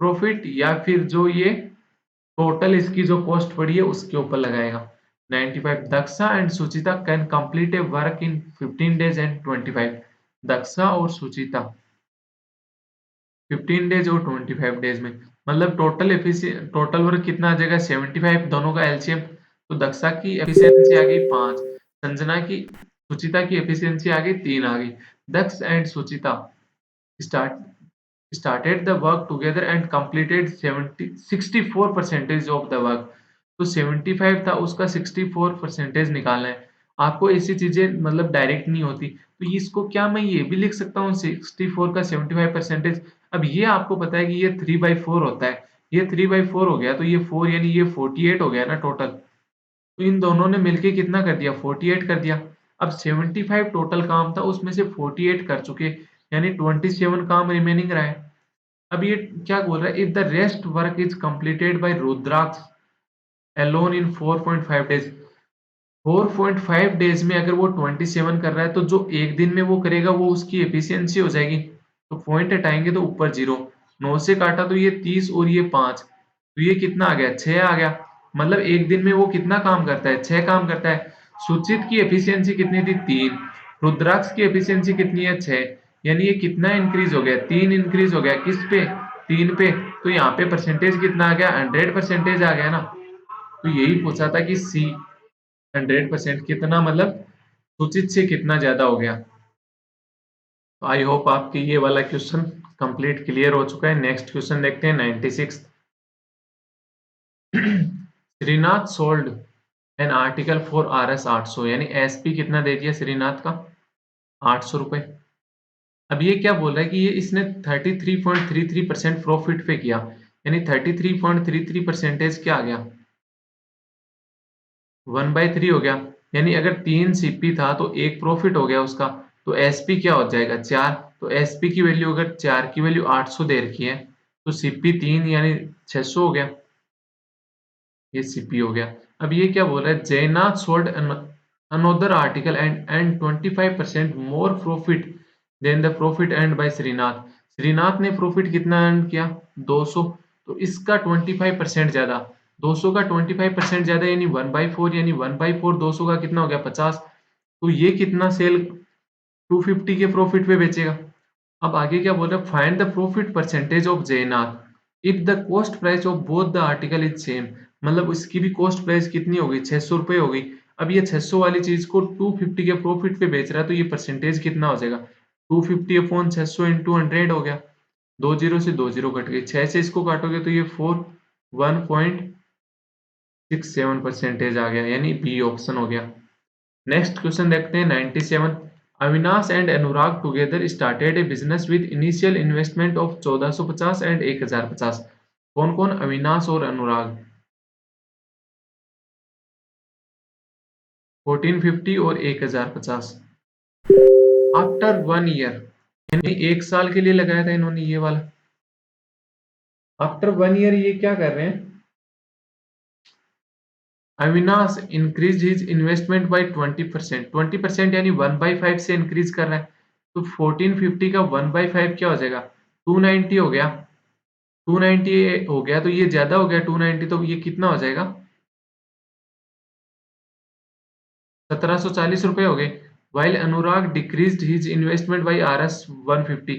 प्रॉफिट, या फिर जो ये टोटल इसकी जो कॉस्ट पड़ी है उसके ऊपर लगाएगा। 95। Daksha and Suchita can complete A work in 15 days and 25। Daksha और सुचिता 15 डेज और 25 डेज में, मतलब टोटल वर्क कितना आ जाएगा, 75, दोनों का एलसीएम। तो दक्षा की एफिशिएंसी आ गई 5, संजना की, सुचिता की एफिशिएंसी आ गई 3 आ गई। Daksh and Suchita start started the work together and completed 64% of the work। तो 75 था, उसका 64% निकालना है। आपको ऐसी चीजें मतलब डायरेक्ट नहीं होती, तो इसको क्या मैं ये भी लिख सकता हूँ, 64 का 75%। अब ये आपको पता है कि ये 3/4 होता है, ये 3/4 हो गया, तो ये 4 यानी ये 48 हो गया ना टोटल। तो इन दोनों ने मिलके कितना कर दिया, 48 कर दिया। अब 75 टोटल काम था, उसमें से 48 कर चुके, यानी 27 काम रिमेनिंग रहा है। अब ये क्या बोल रहा है, if the rest work is completed by Rudraksh alone in 4.5 days. 4.5 days में अगर वो 27 कर रहा है, तो जो एक दिन में वो करेगा वो उसकी एफिशिएंसी हो जाएगी। तो पॉइंट हटाएंगे तो ऊपर 0, 9 से काटा तो ये 30 और ये 5, तो ये कितना आ गया, 6 आ गया। मतलब एक दिन में वो कितना काम करता है, 6 काम करता है। सुचित की एफिशिएंसी कितनी थी, 3। रुद्राक्ष की एफिशिएंसी कितनी है, 6। यानी ये कितना इंक्रीज हो गया, 3 इंक्रीज हो गया, किस पे, 3 पे। तो यहाँ पे परसेंटेज कितना आ गया, 100% आ गया ना। तो यही पूछा था कि सी 100% कितना मतलब सूचित से कितना ज्यादा हो गया। तो आई होप आपकी ये वाला क्वेश्चन कंप्लीट क्लियर हो चुका है। नेक्स्ट क्वेश्चन देखते हैं 96। Shrinath sold an article for R S 800, यानी एसपी कितना दे दिया श्रीनाथ का, 800 रुपए। अब ये क्या बोल रहा है कि ये इसने 33.33% प्रॉफिट पे किया, यानी 33.33% क्या आ गया, 1/3 हो गया। यानी अगर 3 सीपी था तो एक प्रॉफिट हो गया उसका, तो एसपी क्या हो जाएगा, 4। तो एसपी की वैल्यू, अगर 4 की वैल्यू 800 दे रखी है, तो सीपी 3 यानी 600 हो गया, ये सीपी हो गया। अब ये क्या बोल रहा है, जयनाथ sold another article and 25% more profit than the profit earned by Shrinath. Shrinath ने प्रॉफिट कितना अर्न किया, 200। तो इसका 25% ज्यादा, 200 का 25% ज्यादा यानी 1/4, यानी 1/4 200 का कितना हो गया, 50। तो ये कितना सेल 250 के प्रॉफिट पे बेचेगा। अब आगे क्या बोल रहा है, find the profit percentage of Jainath if the cost price of both the article is same. मतलब उसकी भी कॉस्ट प्राइस कितनी हो गई, 600 रुपये हो गई। अब ये 600 वाली चीज को 250 के प्रॉफिट पे बेच रहा है, तो ये परसेंटेज कितना हो जाएगा, 250/600 × 100 हो गया। 2 जीरो से 2 जीरो कट गई, 6 से इसको काटोगे तो ये 1.67% आ गया, यानी बी ऑप्शन हो गया। नेक्स्ट क्वेश्चन देखते हैं 97। Avinash and Anurag together started A business with initial investment of 1450 and 1050। कौन कौन, अविनाश और अनुराग, 1450 और 1050। आफ्टर 1 ईयर, यानी 1 साल के लिए लगाया था इन्होंने ये वाला। आफ्टर 1 ईयर ये क्या कर रहे हैं, Avinash increase his investment by 20%, 20% यानी 1/5 से इंक्रीज कर रहा है। तो 1450 का 1/5 क्या हो जाएगा, 290 हो गया। 290 हो गया तो ये ज्यादा हो गया 290, तो ये कितना हो जाएगा, 1740 रुपए हो गए। While Anurag decreased his investment by R S 150।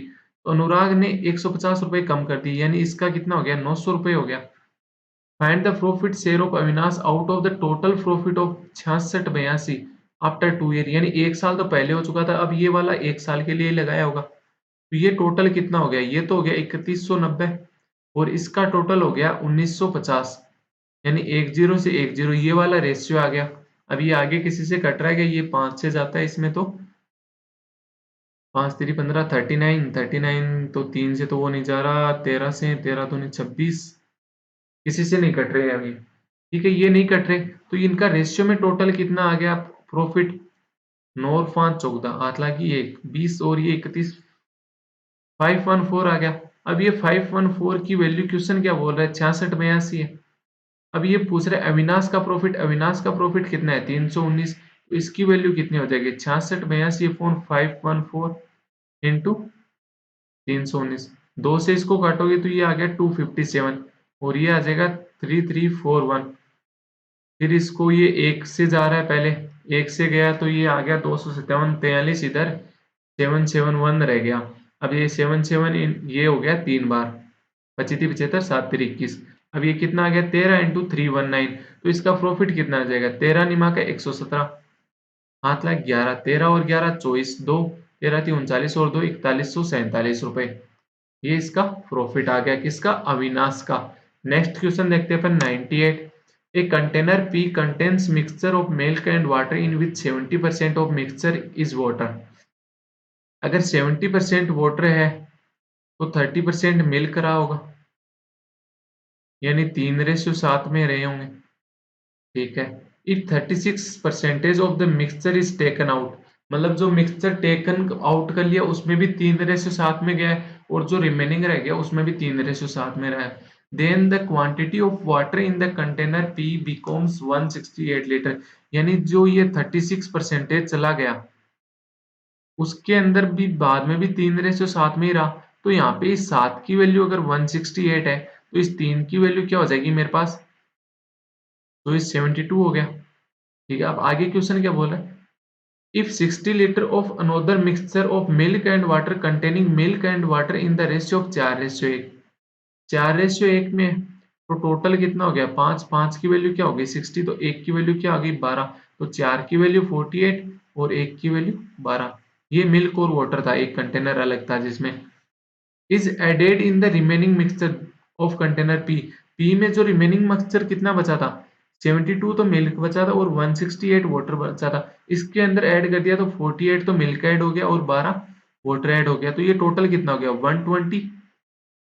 तो अनुराग ने 150 रुपए कम कर दी, यानी इसका कितना हो गया, 900 रुपए हो गया। Find the profit share of Avinash out of the total profit of 6682 after 2 year, यानी 1 साल तो पहले हो चुका था, अब ये वाला 1 साल के लिए लगाया होगा। तो ये टोटल कितना हो गया, ये तो हो गया 3190, और इसका टोटल हो गया 1950, यानी 10 से 10 ये वाला रेशियो आ गया। अब ये आगे किसी से कट रहा है क्या, ये 5 से जाता है इसमें, तो 5 3 15 39, 39 तो 3 से तो वो नहीं जा रहा, 13 से 13 तो नहीं, 26 किसी से नहीं कट रहे अभी। ठीक है, ये नहीं कट रहे, तो इनका रेशियो में टोटल कितना आ गया प्रॉफिट, 9 और 5 14, 8 लाख 1 20 और ये 31, 514 आ गया। अब ये 514 की वैल्यू क्वेश्चन क्या बोल रहा है, 6682 है। अब ये पूछ रहा है अविनाश का प्रॉफिट, अविनाश का प्रॉफिट कितना है, 319। तो इसकी वैल्यू कितनी हो जाएगी, 6682/514 इंटू 319। 2 से इसको काटोगे तो ये आ गया 257, और ये आ जाएगा 3341। फिर इसको ये 1 से जा रहा है, पहले 1 से गया तो ये आ गया 257, 43 इधर, 771 रह गया। अब ये 77 ये हो गया 3 बार, 25 75 7 3 21। अब ये कितना आ गया, 13 × 319। तो इसका प्रॉफिट कितना आ जाएगा, 13 निमा का 117, 7 लाख 11, 13 और 11 24, 2 13 3 39 और 2 4147 रुपए। ये इसका प्रॉफिट आ गया, किसका, अविनाश का। नेक्स्ट क्वेश्चन देखते हैं अपन 98। A container P contains mixture of milk and water in which 70% of mixture is water. अगर 70% वाटर है तो 30% मिल्क रहा होगा, यानी 3:7 में रहे होंगे। ठीक है, if 36% of the mixture is taken out, मतलब जो मिक्सचर टेकन आउट कर लिया उसमें भी 3:7 में गया है, और जो रिमेनिंग रह गया उसमें भी 3:7 में रहा है। Then the quantity of water in the container P becomes 168 litre, यानी जो ये 36% चला गया उसके अंदर भी बाद में भी 3:7 में ही रहा। तो यहाँ पे इस 7 की वैल्यू अगर 168 है, तो इस 3 की वैल्यू क्या हो जाएगी मेरे पास, तो इस 72 हो गया। ठीक है, अब आगे क्वेश्चन क्या बोल रहा है, if 60 liter of another mixture of milk and water containing milk and water in the ratio of 4:1, 4:1 में, तो टोटल कितना हो गया, 5 5 की वैल्यू क्या हो गई 60, तो 1 की वैल्यू क्या आ गई 12। तो 4 की वैल्यू 48 और 1 की वैल्यू 12। ये मिल्क और वाटर था, एक कंटेनर अलग था जिसमें is added in the remaining mixture of container P. P में जो रिमेनिंग मिक्सचर कितना बचा था, 72 तो मिल्क बचा था और 168 वाटर बचा था। इसके अंदर ऐड कर दिया तो 48 तो मिल्क ऐड हो गया और 12 वाटर ऐड हो गया, तो ये टोटल कितना हो गया, 120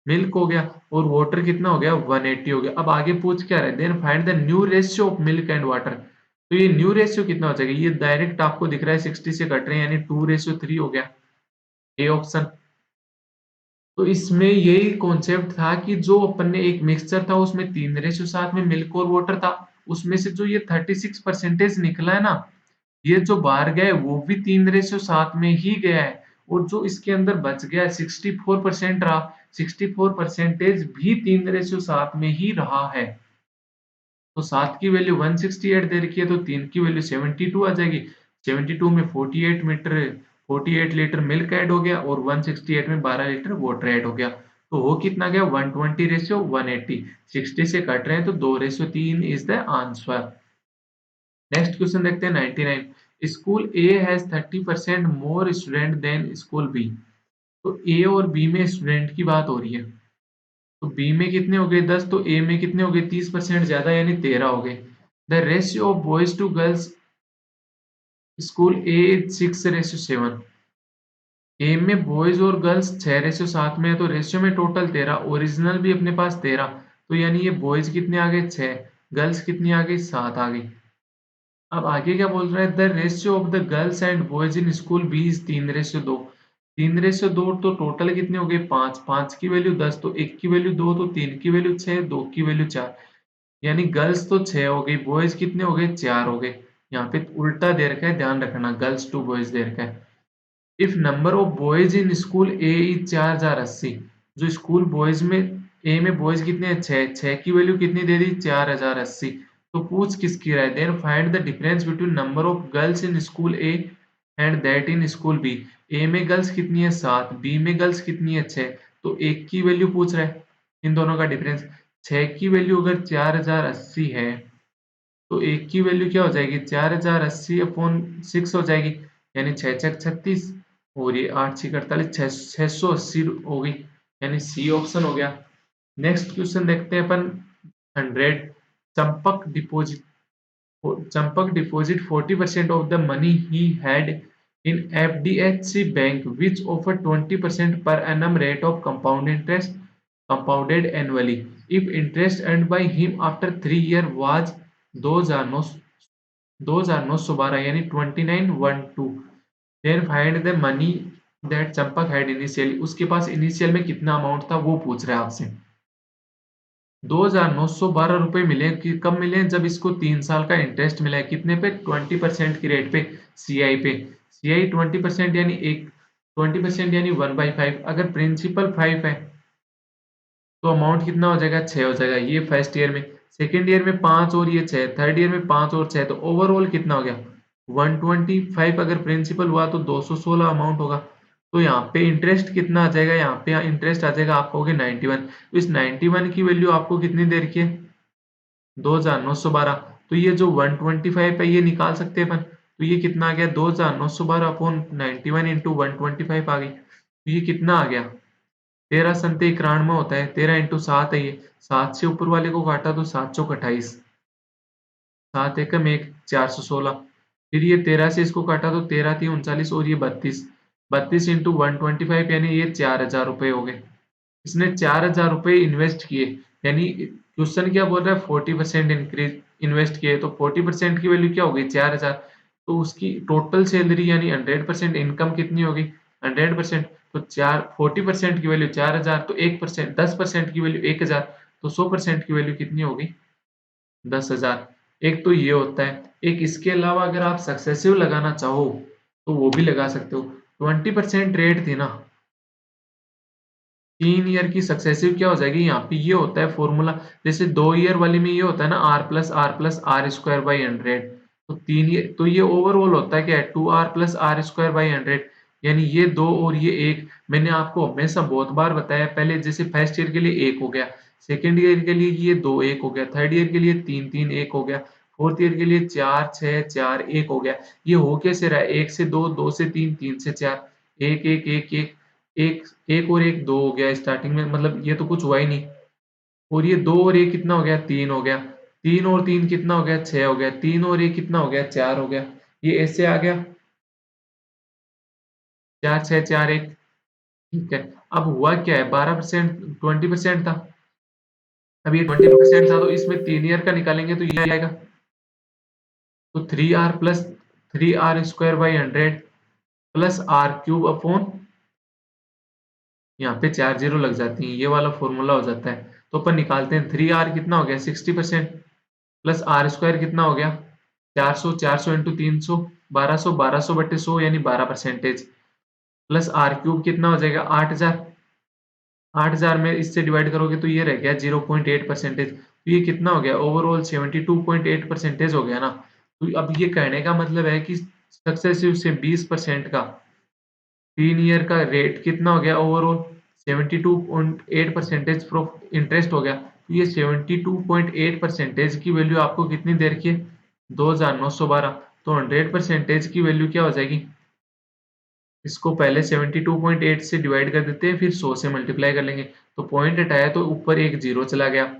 मिल्क हो गया और वाटर कितना हो गया, 180 हो गया। अब आगे पूछ क्या रहे, then find the new ratio of milk and water. तो ये न्यू रेशियो कितना हो जाएगा, ये डायरेक्ट आपको दिख रहा है 60 से कट रहे हैं यानी 2:3 हो गया, ए ऑप्शन। तो इसमें यही कॉन्सेप्ट था कि जो अपन ने एक मिक्सचर था उसमें 3:7 में मिल्क और वाटर था, उसमें से जो ये 36% निकला है ना, ये जो बाहर गया है वो भी 3:7 में ही गया है और जो इसके अंदर बच गया है 64% रहा, 64% भी 3:7 में ही रहा है। तो 7 की वैल्यू 168 दे रखी है तो 3 की वैल्यू 72 आ जाएगी। 72 में 48 लीटर मिल्क ऐड हो गया और 168 में 12 लीटर वाटर ऐड हो गया। तो हो कितना गया, 120 रेशियो 180। 60 से कट रहे हैं तो 2:3 is the answer. Next question देखते हैं 99। School A has 30% more student than school B. तो ए और बी में स्टूडेंट की बात हो रही है, तो बी में कितने हो गए 10, तो ए में कितने हो गए 30% ज्यादा यानी 13 हो गए। The ratio of boys to girls school A is 6:7। A में बॉयज और गर्ल्स 6:7 में है तो रेशियो में टोटल 13, ओरिजिनल भी अपने पास 13, तो यानी ये बॉयज कितने आ गए 6, गर्ल्स कितनी आ गई 7 आ गई। अब आगे क्या बोल रहा है, the ratio of the girls and boys in school B is 3:2। 3:2 तो टोटल कितने हो गए 5, 5 की वैल्यू 10 तो 1 की वैल्यू 2 तो 3 की वैल्यू 6, 2 की वैल्यू 4, यानी गर्ल्स तो 6 हो गई, बॉयज कितने हो गए 4 हो गए। यहाँ पे उल्टा दे रखा है, ध्यान रखना, गर्ल्स टू बॉयज दे रखा है। If number of boys in school A is 4080, जो स्कूल बॉयज में ए में बॉयज कितने हैं 6, 6 की वैल्यू कितनी दे दी 4080, तो पूछ किसकी रहा है, then find the difference between number of girls in school A and that in school B. A में गर्ल्स कितनी है 7, बी में गर्ल्स कितनी है 6, तो 1 की वैल्यू पूछ रहा है, इन दोनों का डिफरेंस। 6 की वैल्यू अगर 4080 है तो 1 की वैल्यू क्या हो जाएगी 4080 अपॉन 6 हो जाएगी, यानी 6 छक 36 और ये 8 छक 48, 680 हो गई, यानी सी ऑप्शन हो गया। नेक्स्ट क्वेश्चन देखते हैं अपन 100। Champak deposit Champak deposit 40% of the money he had in FDHC Bank, which offered 20% per annum rate of compound interest compounded annually. If interest earned by him after 3 years was 2,912 यानी 2912, then find the money that Champak had initially। उसके पास initial में कितना amount था वो पूछ रहा है आपसे। 2,912 रुपए मिले कि कब मिले, जब इसको 3 साल का इंटरेस्ट मिला है कितने पे 20% की रेट पे, सीआई पे। सीआई 20% यानी 20% यानी 1/5। अगर प्रिंसिपल 5 है तो अमाउंट कितना हो जाएगा 6 हो जाएगा, ये फर्स्ट ईयर में। सेकेंड ईयर में 5 और ये 6, थर्ड ईयर में 5 और 6, तो ओवरऑल कितना हो गया 125। अगर प्रिंसिपल हुआ तो 216 अमाउंट होगा। तो यहाँ पे इंटरेस्ट कितना आ जाएगा, यहाँ पे इंटरेस्ट आ जाएगा आप कहोगे 91। तो इस 91 की वैल्यू आपको कितनी दे रखी है 2,912। तो ये जो 125 है ये निकाल सकते हैं अपन, तो ये कितना आ गया 2,912 अपॉन 91 इंटू 125 आ गई, तो ये कितना आ गया 13 संते 91 होता है, 13 इंटू 7 है ये, 7 से ऊपर वाले को काटा तो 7 चौक 28, 7 एकम 1, 416। फिर ये 13 से इसको काटा तो 13 3 39 और ये 32, 32 इंटू 125 यानी ये 4,000 रुपए हो गए। इसने 4,000 रुपए इन्वेस्ट किए, यानी क्वेश्चन क्या बोल रहा है 40% इंक्रीज इन्वेस्ट किए, तो 40% की वैल्यू क्या हो गई 4,000। तो उसकी टोटल सैलरी यानी 100% इनकम कितनी होगी 100%। तो 40% की वैल्यू 4,000, तो 1% 10% की वैल्यू 1,000, तो 100% की वैल्यू कितनी होगी 10,000। एक तो ये होता है, एक इसके अलावा अगर आप सक्सेसिव लगाना चाहो तो वो भी लगा सकते हो। 20% रेट थी ना, 3 ईयर की सक्सेसिव क्या हो जाएगी, यहाँ पे ये होता है फॉर्मूला, जैसे 2 ईयर वाली में ये होता है ना R+R+R² 100। तो 3 ईयर तो ये ओवरऑल होता है क्या 2R+R² 100, यानी ये 2 और ये 1। मैंने आपको हमेशा बहुत बार बताया, पहले जैसे फर्स्ट ईयर के लिए 1 हो गया, सेकेंड ईयर के लिए ये 2 1 हो गया, थर्ड ईयर के लिए 3 3 1 हो गया, फोर्थ ईयर के लिए 4 6 4 1 हो गया। ये हो कैसे रहा है? 1 से 2, 2 से 3, 3 से 4, 1 1 1 1 1 1 और 1 2 हो गया स्टार्टिंग में, मतलब ये तो कुछ हुआ ही नहीं। और ये 2 और 1 कितना हो गया? 3 हो गया। 3 और 3 कितना हो गया? 6 हो गया। 3 और 1 कितना हो गया? 4 हो गया। ये ऐसे आ गया 4 6 4 1। ठीक है। अब हुआ क्या है? 12% 20% था। अब ये 20% था तो इसमें 3 ईयर का निकालेंगे तो ये आएगा। तो 3r plus 3r square by 100 plus R cube upon, यहाँ पे 4 जीरो लग जाती हैं, ये वाला फॉर्मूला हो जाता है। तो अपन निकालते हैं 3r कितना हो गया? 60% प्लस आर स्क्वायर कितना हो गया? 400, 400 इंटू 300, 1200, 1200 बटे 100 यानी 12% प्लस आर क्यूब कितना हो जाएगा? 8000। 8000 में इससे डिवाइड करोगे तो ये रह गया 0.8%। तो ये कितना हो गया? ओवरऑल 72.8% हो गया ना। तो अब ये कहने का मतलब है कि सक्सेसिव से 20% का 3 ईयर का रेट कितना हो गया? ओवरऑल 72.8% प्रूफ इंटरेस्ट हो गया। तो ये 72.8% की वैल्यू आपको कितनी देर की है? 2912। तो 100% की वैल्यू क्या हो जाएगी? इसको पहले 72.8 से डिवाइड कर देते हैं, फिर 100 से मल्टीप्लाई कर लेंगे। तो पॉइंट हटाया तो ऊपर एक जीरो चला गया।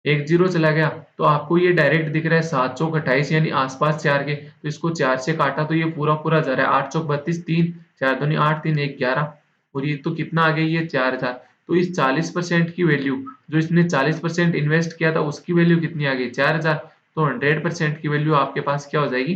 एक जीरो चला गया तो आपको ये डायरेक्ट दिख रहा है 7 चौक 28 यानी आसपास 4 के। तो इसको 4 से काटा तो ये पूरा पूरा जा रहा है। 8 चौक 32, 3 4 दूनी 8, 3 1 11। और ये तो कितना आ गया? ये 4000। तो इस 40% की वैल्यू, जो इसने 40% इन्वेस्ट किया था उसकी वैल्यू कितनी आ गई? 4000। तो 100% की वैल्यू आपके पास क्या हो जाएगी?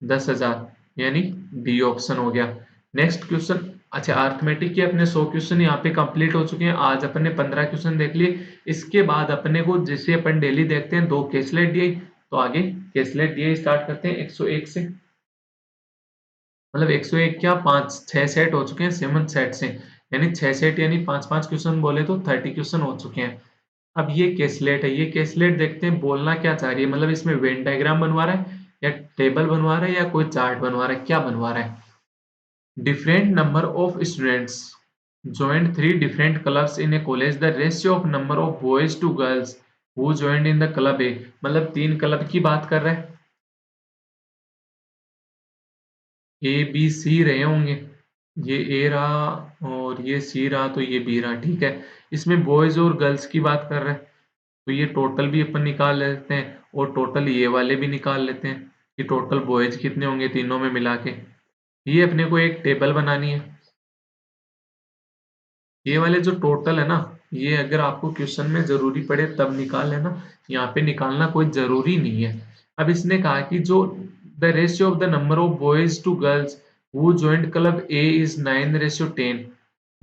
10,000 यानी डी ऑप्शन हो गया। Next question. अच्छा, अर्थमेटिक के अपने 100 क्वेश्चन यहाँ पे कंप्लीट हो चुके हैं। आज अपने 15 क्वेश्चन देख लिए। इसके बाद अपने को, जैसे अपन डेली देखते हैं, 2 केसलेट डीआई, तो आगे केसलेट डीआई स्टार्ट करते हैं 101 से। मतलब 101 क्या, 5 6 सेट हो चुके हैं 7 सेट से, यानी 6 सेट यानी 5 5 क्वेश्चन बोले तो 30 क्वेश्चन हो चुके हैं। अब ये केसलेट है, ये केसलेट देखते हैं बोलना क्या चाह रही है, मतलब इसमें वेन डायग्राम बनवा रहा है या टेबल बनवा रहा है या कोई चार्ट बनवा रहा है, क्या बनवा रहा है? Different number of students joined three different clubs in a college. The ratio of number of boys to girls who joined in the club A, मतलब 3 क्लब की बात कर रहे हैं। ए बी सी रहे होंगे। ये ए रहा और ये सी रहा तो ये बी रहा। ठीक है। इसमें बॉयज और गर्ल्स की बात कर रहे हैं तो ये टोटल भी अपन निकाल लेते हैं और टोटल ये वाले भी निकाल लेते हैं कि टोटल बॉयज कितने होंगे तीनों में मिला के। ये अपने को एक टेबल बनानी है। ये वाले जो टोटल है ना, ये अगर आपको क्वेश्चन में जरूरी पड़े तब निकाल लेना, यहाँ पे निकालना कोई जरूरी नहीं है। अब इसने कहा कि जो the ratio of the number of boys to girls who joined club A is 9:10,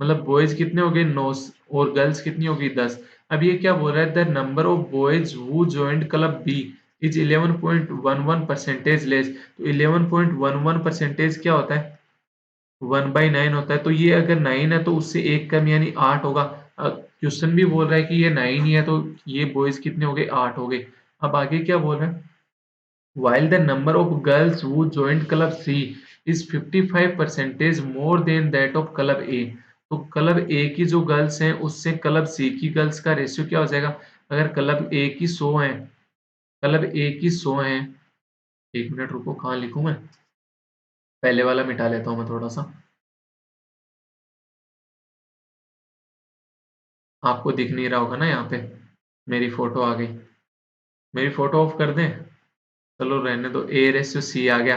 मतलब बॉयज कितने हो गए 9 और गर्ल्स कितनी होगी 10। अब ये क्या बोल रहा है? The number of boys who joined club B is 11.11% less. तो 11.11% क्या होता है? 1/9 होता है। तो ये अगर 9 है तो उससे एक कम यानी 8 होगा। क्वेश्चन भी बोल रहा है कि ये 9 ही है तो ये बॉयज कितने हो गए? 8 हो गए। अब आगे क्या बोल रहा है? while the number of girls who joined club C is 55% more than that of club A। तो क्लब ए की जो गर्ल्स हैं उससे क्लब सी की गर्ल्स का रेशियो क्या हो जाएगा? अगर क्लब ए की 100 है, क्लब ए की 100 है, एक मिनट रुको, कहाँ लिखूं मैं? पहले वाला मिटा लेता हूँ मैं थोड़ा सा, आपको दिख नहीं रहा होगा ना यहाँ पे। मेरी फोटो आ गई। मेरी फोटो ऑफ कर दें? चलो रहने दो, ए रेशियो सी आ गया।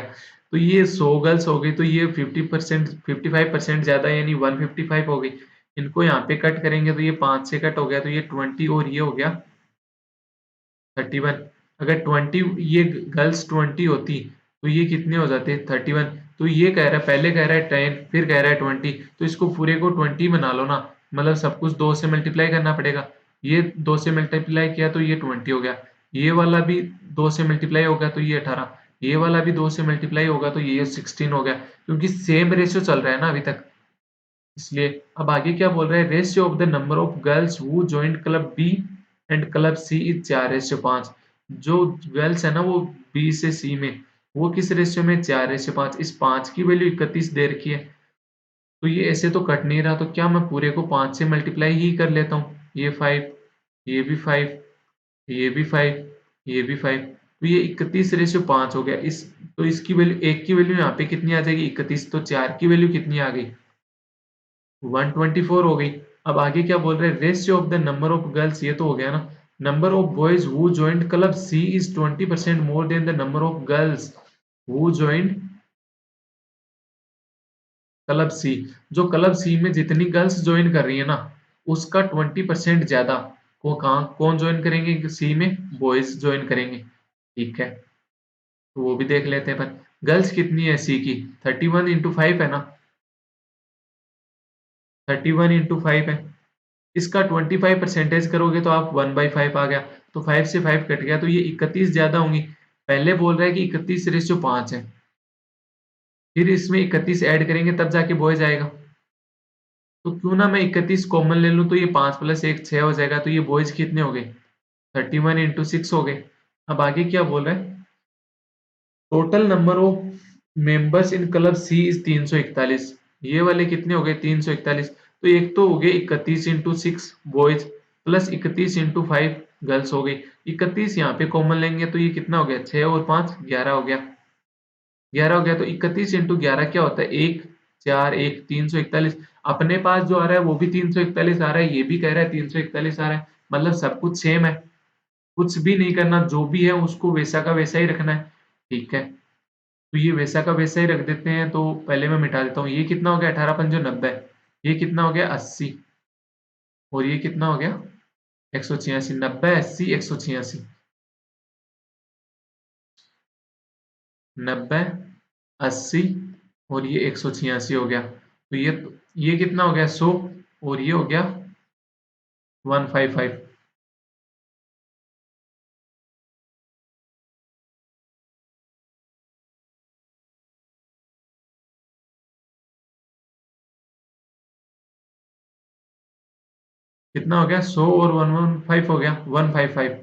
तो ये 100 गर्ल्स हो गई तो ये 50%, 55% ज्यादा यानी 155 हो गई। इनको यहाँ पे कट करेंगे तो ये 5 से कट हो गया तो ये 20 और ये हो गया 31। अगर 20 ये गर्ल्स 20 होती तो ये कितने हो जाते? 31। तो ये कह रहा है, पहले कह रहा है 10 फिर कह रहा है 20, तो इसको पूरे को 20 बना लो ना। मतलब सब कुछ 2 से मल्टीप्लाई करना पड़ेगा। ये 2 से मल्टीप्लाई किया तो ये 20 हो गया। ये वाला भी 2 से मल्टीप्लाई होगा तो ये 18। ये वाला भी 2 से मल्टीप्लाई होगा तो ये 16 हो गया, क्योंकि सेम रेशियो चल रहा है ना अभी तक, इसलिए। अब आगे क्या बोल रहा है? Ratio of the number of girls who joined club B and club C is 4:5। जो गर्ल्स है ना वो बी से सी में, वो किस रेशियो में? 4:5। इस 5 की वैल्यू 31 दे रखी है। तो ये ऐसे तो कट नहीं रहा, तो क्या मैं पूरे को 5 से मल्टीप्लाई ही कर लेता हूँ? ये 5, ये भी 5, ये भी 5, ये भी 5, तो ये 31:5 हो गया। इस तो इसकी वैल्यू, एक की वैल्यू यहाँ पे कितनी आ जाएगी 31, तो 4 की वैल्यू कितनी आ गई 124 हो गई। अब आगे क्या बोल रहे हैं, ratio of the number of girls, ये तो हो गया ना। Number of boys who joined club C is 20% more than the number of girls who joined club C. जो क्लब सी में जितनी गर्ल्स ज्वाइन कर रही है ना, उसका 20% ज्यादा को कहाँ कौन ज्वाइन करेंगे, सी में बॉयज ज्वाइन करेंगे। ठीक है, तो वो भी देख लेते हैं। पर गर्ल्स कितनी है सी की, 31 × 5 है ना, 31 × 5 है। इसका 25% करोगे तो आप 1/5 आ गया, तो 5 से 5 कट गया, तो ये 31 ज्यादा होंगी। पहले बोल रहा है कि 31:5 है, फिर इसमें 31 ऐड करेंगे तब जाके बॉयज आएगा। तो क्यों ना मैं 31 कॉमन ले लूं, तो ये 5 + 1 6 हो जाएगा, तो ये बॉयज कितने हो गए 31 × 6 हो गए। अब आगे क्या बोल रहा है, total number of members in club C is 341। ये वाले कितने हो गए 341, तो एक तो हो गए 31 × 6 बॉयज प्लस 31 × 5 गर्ल्स हो गई। 31 यहाँ पे कॉमन लेंगे तो ये कितना हो गया 6 और 5 11 हो गया, 11 हो गया। तो 31 × 11 क्या होता है 1 4 1 341। अपने पास जो आ रहा है वो भी 341 आ रहा है, ये भी कह रहा है 341 आ रहा है, मतलब सब कुछ सेम है। कुछ भी नहीं करना, जो भी है उसको वैसा का वैसा ही रखना है। ठीक है, तो ये वैसा का वैसा ही रख देते हैं। तो पहले मैं मिटा देता हूँ, ये कितना हो गया 18 पंजो 90, ये कितना हो गया 80, और ये कितना हो गया 186। 90 80 186, 90 80 और ये 186 हो गया। तो ये कितना हो गया 100, और ये हो गया 155। कितना हो गया 100 और 115 हो गया 155।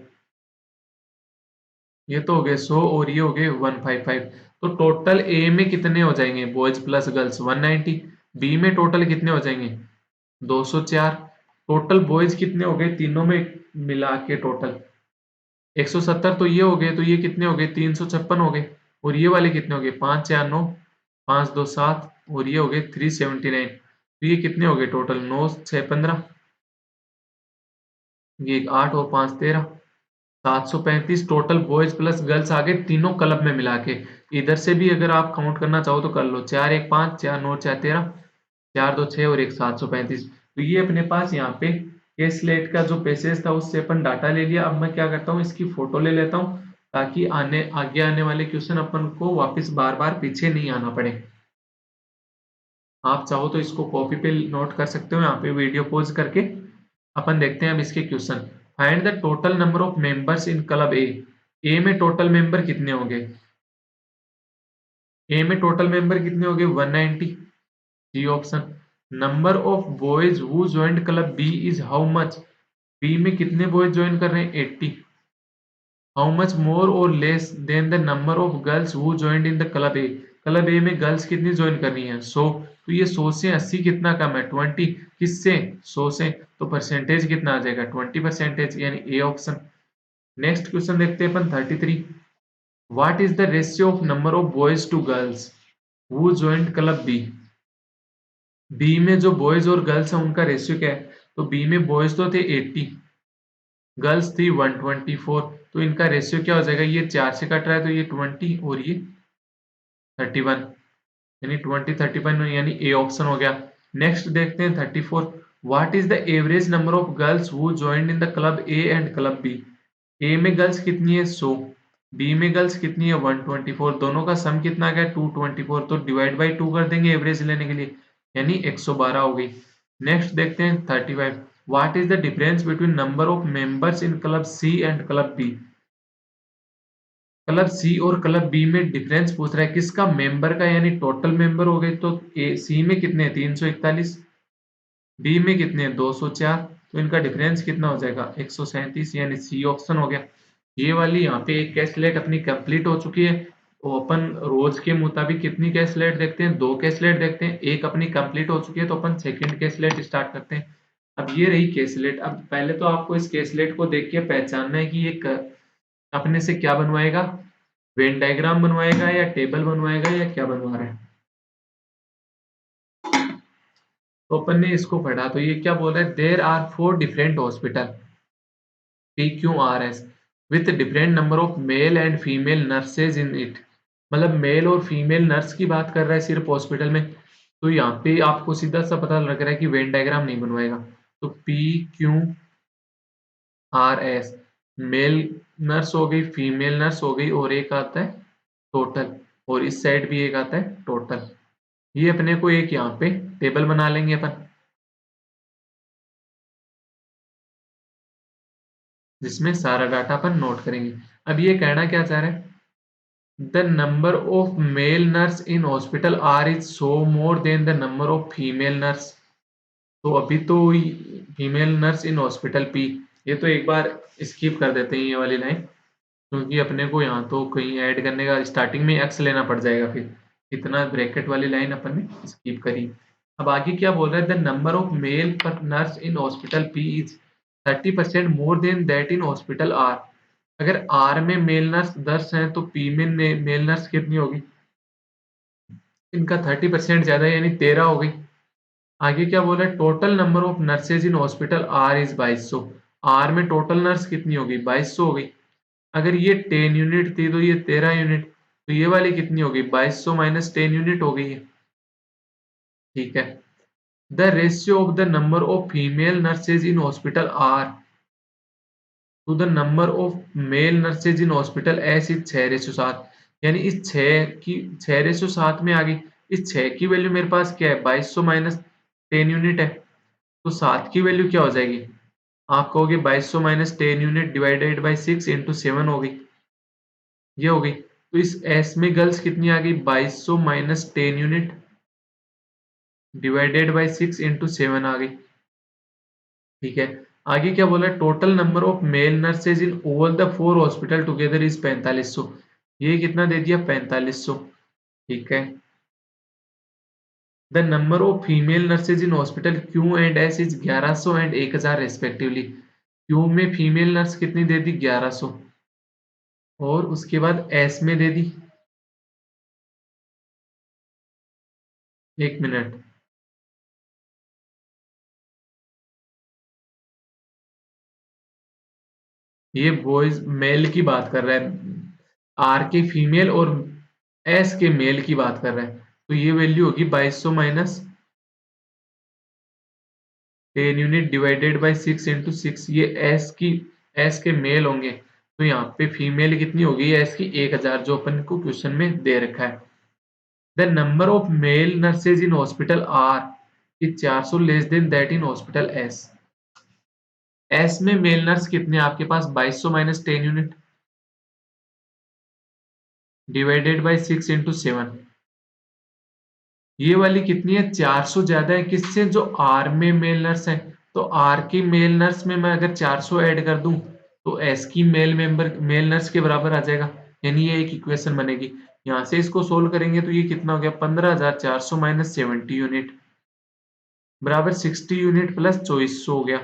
ये तो हो गए 100 और ये हो गए 155। तो टोटल ए में कितने हो जाएंगे बॉयज प्लस गर्ल्स 190, बी में टोटल कितने हो जाएंगे 204। टोटल बॉयज कितने हो गए तीनों में मिला के टोटल 170, तो ये हो गए, तो ये कितने हो गए 356 हो गए। और ये वाले कितने हो गए 5 4 9 5 2 7, और ये हो गए 379। तो ये कितने हो गए टोटल 9 6 15, ये 8 और 5 13, 735 टोटल बॉयज प्लस गर्ल्स आ गए तीनों क्लब में मिला के। इधर से भी अगर आप काउंट करना चाहो तो कर लो, 4 1 5 4 9 4 13, 4 2 6 और एक 735। तो ये अपने पास यहाँ पे केसलेट का जो पैसेज था उससे अपन डाटा ले लिया। अब मैं क्या करता हूँ, इसकी फोटो ले लेता हूँ, ताकि आगे आने वाले क्वेश्चन अपन को वापस बार बार पीछे नहीं आना पड़े। आप चाहो तो इसको कॉपी पे नोट कर सकते हो, यहाँ पे वीडियो पॉज करके। अपन देखते हैं अब इसके question. Find the total number of members in club A. A में टोटल मेंबर कितने होंगे, ए में टोटल मेंबर कितने होंगे 190, D option. Number of boys who joined club B is how much, B में कितने बॉयज ज्वाइन कर रहे हैं 80। हाउ मच मोर और less than the number of girls who joint in the club A, club A में girls कितनी join करनी है 100। तो ये 100 से 80 कितना कम है 20, किससे 100 से, तो परसेंटेज कितना आ जाएगा 20%, यानी ए ऑप्शन। नेक्स्ट क्वेश्चन देखते हैं अपन 33। What is the ratio of number of boys to girls who joined club B. B में जो बॉयज और गर्ल्स है उनका रेशियो क्या है, तो बी में बॉयज तो थे 80, गर्ल्स थी 124, तो इनका रेशियो क्या हो जाएगा, ये 4 से कट रहा है तो ये 20 और ये 31, यानी 20 31, यानी ए ऑप्शन हो गया। नेक्स्ट देखते हैं 34। What is the average number of girls who joined in the club A and club B. A में गर्ल्स कितनी है 100, बी में गर्ल्स कितनी है 124, दोनों का सम कितना आ गया 224, तो डिवाइड बाई 2 कर देंगे एवरेज लेने के लिए, यानी 112 हो गई। नेक्स्ट देखते हैं 35। What is the difference between number of members in club C and club B. Club C और क्लब बी में डिफरेंस पूछ रहा है किसका, मेंबर का, यानी टोटल मेंबर हो गए तो ए सी में कितने हैं 341, बी में कितने हैं 204, तो इनका डिफरेंस कितना हो जाएगा 137, यानी सी ऑप्शन हो गया। ये वाली यहाँ पे एक कैसलेट अपनी कंप्लीट हो चुकी है। तो अपन रोज के मुताबिक कितनी कैसलेट देखते हैं, 2 कैसलेट देखते हैं, एक अपनी कंप्लीट हो चुकी है, तो अपन सेकंड कैसलेट स्टार्ट करते हैं। अब ये रही कैसलेट। अब पहले तो आपको इस कैसलेट को देख के पहचानना है कि ये अपने से क्या बनवाएगा, वेन डायग्राम बनवाएगा या टेबल बनवाएगा या क्या बनवा रहा है। तो अपन ने इसको पढ़ा, तो ये क्या बोल रहा है, there are 4 different hospital PQRS with different number of male and female nurses in it. मतलब मेल और फीमेल नर्स की बात कर रहा है सिर्फ हॉस्पिटल में। तो यहाँ पे आपको सीधा सा पता लग रहा है कि वेन डायग्राम नहीं बनवाएगा। तो PQRS, मेल नर्स हो गई, फीमेल नर्स हो गई, और एक आता है टोटल, और इस साइड भी एक आता है टोटल। ये अपने को एक यहाँ पे टेबल बना लेंगे अपन, जिसमें सारा डाटा अपन नोट करेंगे। अब ये कहना क्या चाह रहे हैं, the number of male nurse in hospital R is so more than the number of female nurse. तो अभी तो female nurse in hospital P, ये तो एक बार स्किप कर देते हैं ये वाली लाइन, क्योंकि अपने को यहाँ तो कहीं ऐड करने का स्टार्टिंग में एक्स लेना पड़ जाएगा, फिर इतना ब्रैकेट वाली लाइन अपन ने स्किप करी। अब आगे क्या बोल रहा है, द नंबर ऑफ मेल पर nurse in hospital P is 30% more than that in hospital R। अगर R में मेल नर्स 10 हैं तो P में मेल नर्स कितनी होगी, इनका 30% ज्यादा यानी 13 हो गई। आगे क्या बोला, total number of nurses in hospital R is 2200। R में टोटल नर्स कितनी होगी, 2200 हो गई। अगर ये 10 यूनिट थी तो ये 13 यूनिट, तो ये वाली कितनी होगी, 2200 माइनस 10 यूनिट हो गई है। ठीक है, the ratio of the number of female nurses in hospital R to the number of male nurses in hospital S is 6:7। यानी इस 6 की 6:7 में आ गई। इस 6 की वैल्यू मेरे पास क्या है, 2200 माइनस 10 यूनिट है, तो 7 की वैल्यू क्या हो जाएगी, आप कहोगे 2200 minus 10 unit divided by 6 into 7 हो गई, ये हो गई। तो इस S में गर्ल्स कितनी आ गई, 2200 minus 10 unit divided by 6 into 7 आ गई। ठीक है, आगे क्या बोला, total number of male nurses in all the 4 hospital together is 4500। ये कितना दे दिया, 4500। ठीक है, the number of female nurses in hospital Q and S is 1100 and 1000 respectively. Q में फीमेल नर्स कितनी दे दी, 1100, और उसके बाद S में दे दी, एक मिनट, ये बॉयज मेल की बात कर रहा है, R के फीमेल और S के मेल की बात कर रहा है। तो ये वैल्यू होगी 2200 minus 10 unit divided by 6 into 6। ये एस के मेल होंगे, तो यहाँ पे फीमेल कितनी होगी एस की, 1000, जो अपन को क्वेश्चन में दे रखा है। The number of male nurses in hospital R is 400 less than that in hospital S. S में मेल नर्स कितने आपके पास, 2200 minus 10 unit divided by 6 into 7। ये वाली कितनी है, 400 ज्यादा है किससे, जो आर में मेल नर्स है। तो आर की मेल नर्स में मैं अगर 400 ऐड कर दूं तो एस की मेल नर्स के बराबर आ जाएगा, यानी ये एक इक्वेशन बनेगी। यहां से इसको सोल्व करेंगे तो ये कितना हो गया, 15400 माइनस 70 यूनिट बराबर 60 यूनिट प्लस 2400 हो गया।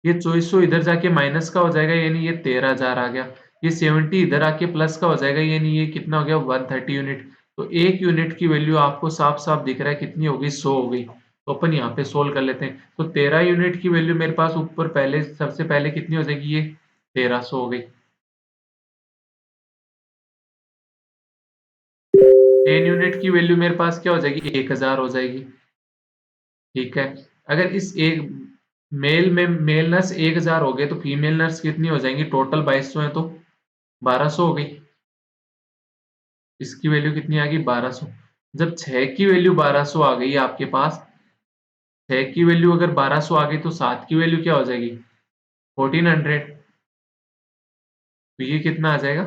ये 2400 इधर जाके माइनस का हो जाएगा, यानी ये 13000 आ गया। ये 70 इधर आके प्लस का हो जाएगा, यानी ये कितना हो गया, 130 यूनिट। तो एक यूनिट की वैल्यू आपको साफ साफ दिख रहा है कितनी हो गई, 100 हो गई। तो अपन यहाँ पे सोल्व कर लेते हैं। तो 13 यूनिट की वैल्यू मेरे पास ऊपर पहले सबसे पहले कितनी हो जाएगी, ये 1300 हो गई। 10 यूनिट की वैल्यू मेरे पास क्या हो जाएगी, 1000 हो जाएगी। ठीक है, अगर इस एक मेल में मेल नर्स 1000 हो गए तो फीमेल नर्स कितनी हो जाएंगी, टोटल 2200 है तो 1200 हो गई। इसकी वैल्यू कितनी आ गई, 1200। जब 6 की वैल्यू 1200 आ गई आपके पास, 6 की वैल्यू अगर 1200 आ गई तो 7 की वैल्यू क्या हो जाएगी, 1400। तो ये कितना आ जाएगा,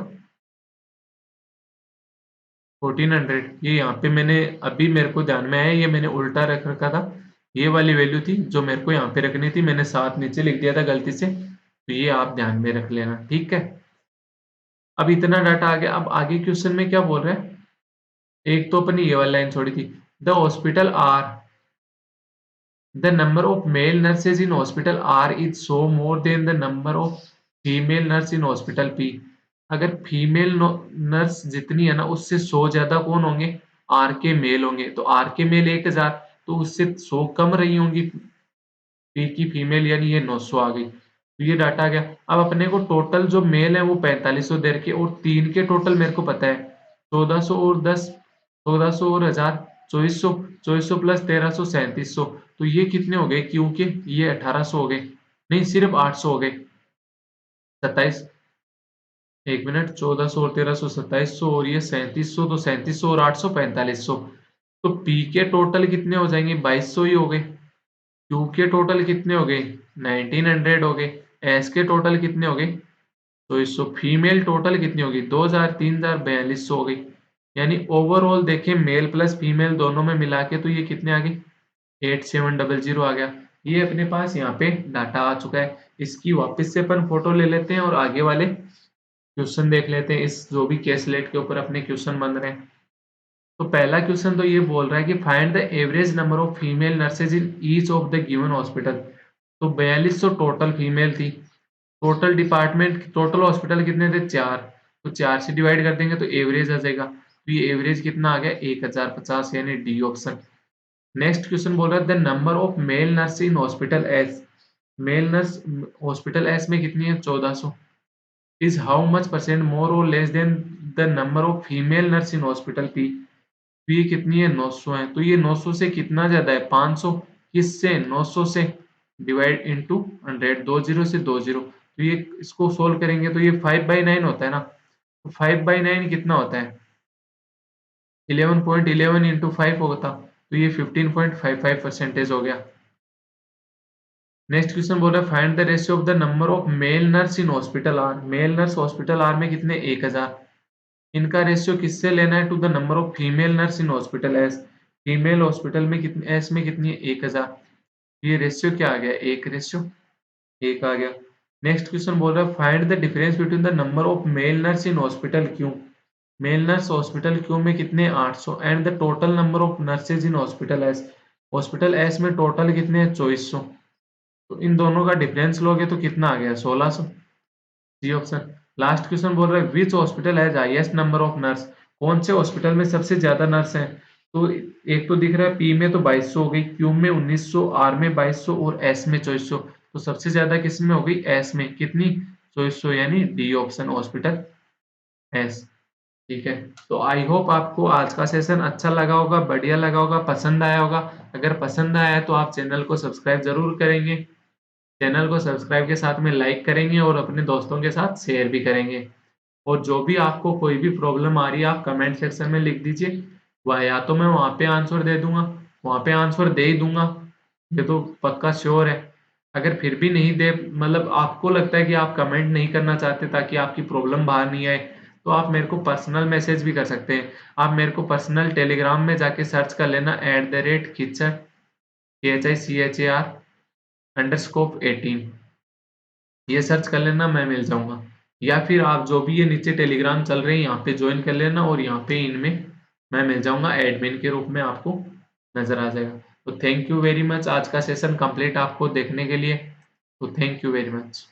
1400। ये यहाँ पे मैंने अभी मेरे को ध्यान में आया, ये मैंने उल्टा रख रखा था। ये वाली वैल्यू थी जो मेरे को यहाँ पे रखनी थी, मैंने 7 नीचे लिख दिया था गलती से, तो ये आप ध्यान में रख लेना। ठीक है, अब इतना डाटा आ गया। अब आगे क्वेश्चन में क्या बोल रहा है, एक तो अपनी ये वाली लाइन छोड़ी थी, the hospital R, the number of male nurses in hospital R is so more than the number of female nurse in hospital P। अगर फीमेल नर्स जितनी है ना उससे 100 ज्यादा कौन होंगे, आर के मेल होंगे। तो आर के मेल 1000, तो उससे 100 कम रही होंगी पी की फीमेल, यानी ये 900 आ गई। तो ये डाटा आ गया। अब अपने को टोटल जो मेल है वो 4500 दे रखे, और 3 के टोटल मेरे को पता है 1400 और 10, 1400 और 1000, 2400, 2400 प्लस 1300, 3700। तो ये कितने हो गए क्यू के, ये 1800 हो गए, नहीं सिर्फ 800 हो गए। 27, एक मिनट, 1400 और 1300, 2700, और ये 3700, तो 3700 और 800, 4500। तो पी के टोटल कितने हो जाएंगे, 2200 ही हो गए। क्यू के टोटल कितने हो गए, 1900 हो गए। एस के टोटल कितने हो गए, तो इसको फीमेल टोटल कितनी होगी, 2000, 3000, 4200 हो गई। यानी ओवरऑल देखें मेल प्लस फीमेल दोनों में मिला के, तो ये कितने आ गए, 8700 आ गया। ये अपने पास यहाँ पे डाटा आ चुका है। इसकी वापस से अपन फोटो ले लेते हैं और आगे वाले क्वेश्चन देख लेते हैं। इस जो भी केस लेट के ऊपर अपने क्वेश्चन बन रहे हैं। तो पहला क्वेश्चन तो ये बोल रहा है कि find the average number of female nurses in each of the given hospital. तो 4200 टोटल फीमेल थी। टोटल डिपार्टमेंट, टोटल हॉस्पिटल कितने थे, 4। तो 4 से डिवाइड कर देंगे तो एवरेज आ जाएगा। तो ये एवरेज कितना आ गया, 1050, यानी डी ऑप्शन। नेक्स्ट क्वेश्चन बोल रहा है the number of male nurse in hospital S. Male nurse hospital S में कितनी है, 1400। Is how much percent more और less than the number of female nurse in hospital P. P कितनी है, 900 है। तो ये 900 से कितना ज्यादा है, 500। किससे, 900 से। डिवाइड इंटू 100, 20 से 20। तो ये इसको सोल्व करेंगे तो ये 5/9 होता है ना। तो 5/9 कितना होता है, 11.11 इंटू 5 होता। तो ये 15.55% हो गया। नेक्स्ट क्वेश्चन बोल रहा है find the ratio of the number of male nurse in hospital R. Male nurse hospital R में कितने, 1000। इनका रेशियो किससे लेना है, to the number of female nurse in hospital S. Female hospital में कितने, एस में कितनी है, 1000। ये रेशियो क्या आ गया, 1:1 आ गया। नेक्स्ट क्वेश्चन बोल रहा है find the difference between the number of male nurse in hospital Q. Mail nurse hospital Q में कितने, 800, and the total number of nurses in hospital S. Hospital S में टोटल कितने हैं, 2400। तो इन दोनों का डिफरेंस लोगे तो कितना आ गया, 1600। C option. लास्ट क्वेश्चन बोल रहा है which hospital has highest number of nurse. कौन से हॉस्पिटल में सबसे ज्यादा नर्स हैं। तो एक तो दिख रहा है पी में तो 2200 हो गई, क्यू में 1900, आर में 2200 और एस में 2400। तो सबसे ज्यादा किस में हो गई, एस में, कितनी, 2400, यानी डी ऑप्शन हॉस्पिटल एस। ठीक है। तो आई होप आपको आज का सेशन अच्छा लगा होगा, बढ़िया लगा होगा, पसंद आया होगा। अगर पसंद आया है तो आप चैनल को सब्सक्राइब जरूर करेंगे। चैनल को सब्सक्राइब के साथ में लाइक करेंगे और अपने दोस्तों के साथ शेयर भी करेंगे। और जो भी आपको कोई भी प्रॉब्लम आ रही है आप कमेंट सेक्शन में लिख दीजिए, वह या तो मैं वहाँ पे आंसर दे दूंगा, वहाँ पे आंसर दे ही दूंगा, ये तो पक्का श्योर है। अगर फिर भी नहीं दे, मतलब आपको लगता है कि आप कमेंट नहीं करना चाहते ताकि आपकी प्रॉब्लम बाहर नहीं आए, तो आप मेरे को पर्सनल मैसेज भी कर सकते हैं। आप मेरे को पर्सनल टेलीग्राम में जाके सर्च कर लेना @खिच्चर, KHICHAR_18, ये सर्च कर लेना, मैं मिल जाऊंगा। या फिर आप जो भी ये नीचे टेलीग्राम चल रहे हैं यहाँ पे ज्वाइन कर लेना, और यहाँ पे इनमें मैं मिल जाऊंगा एडमिन के रूप में, आपको नजर आ जाएगा। तो थैंक यू वेरी मच, आज का सेशन कंप्लीट आपको देखने के लिए। तो थैंक यू वेरी मच।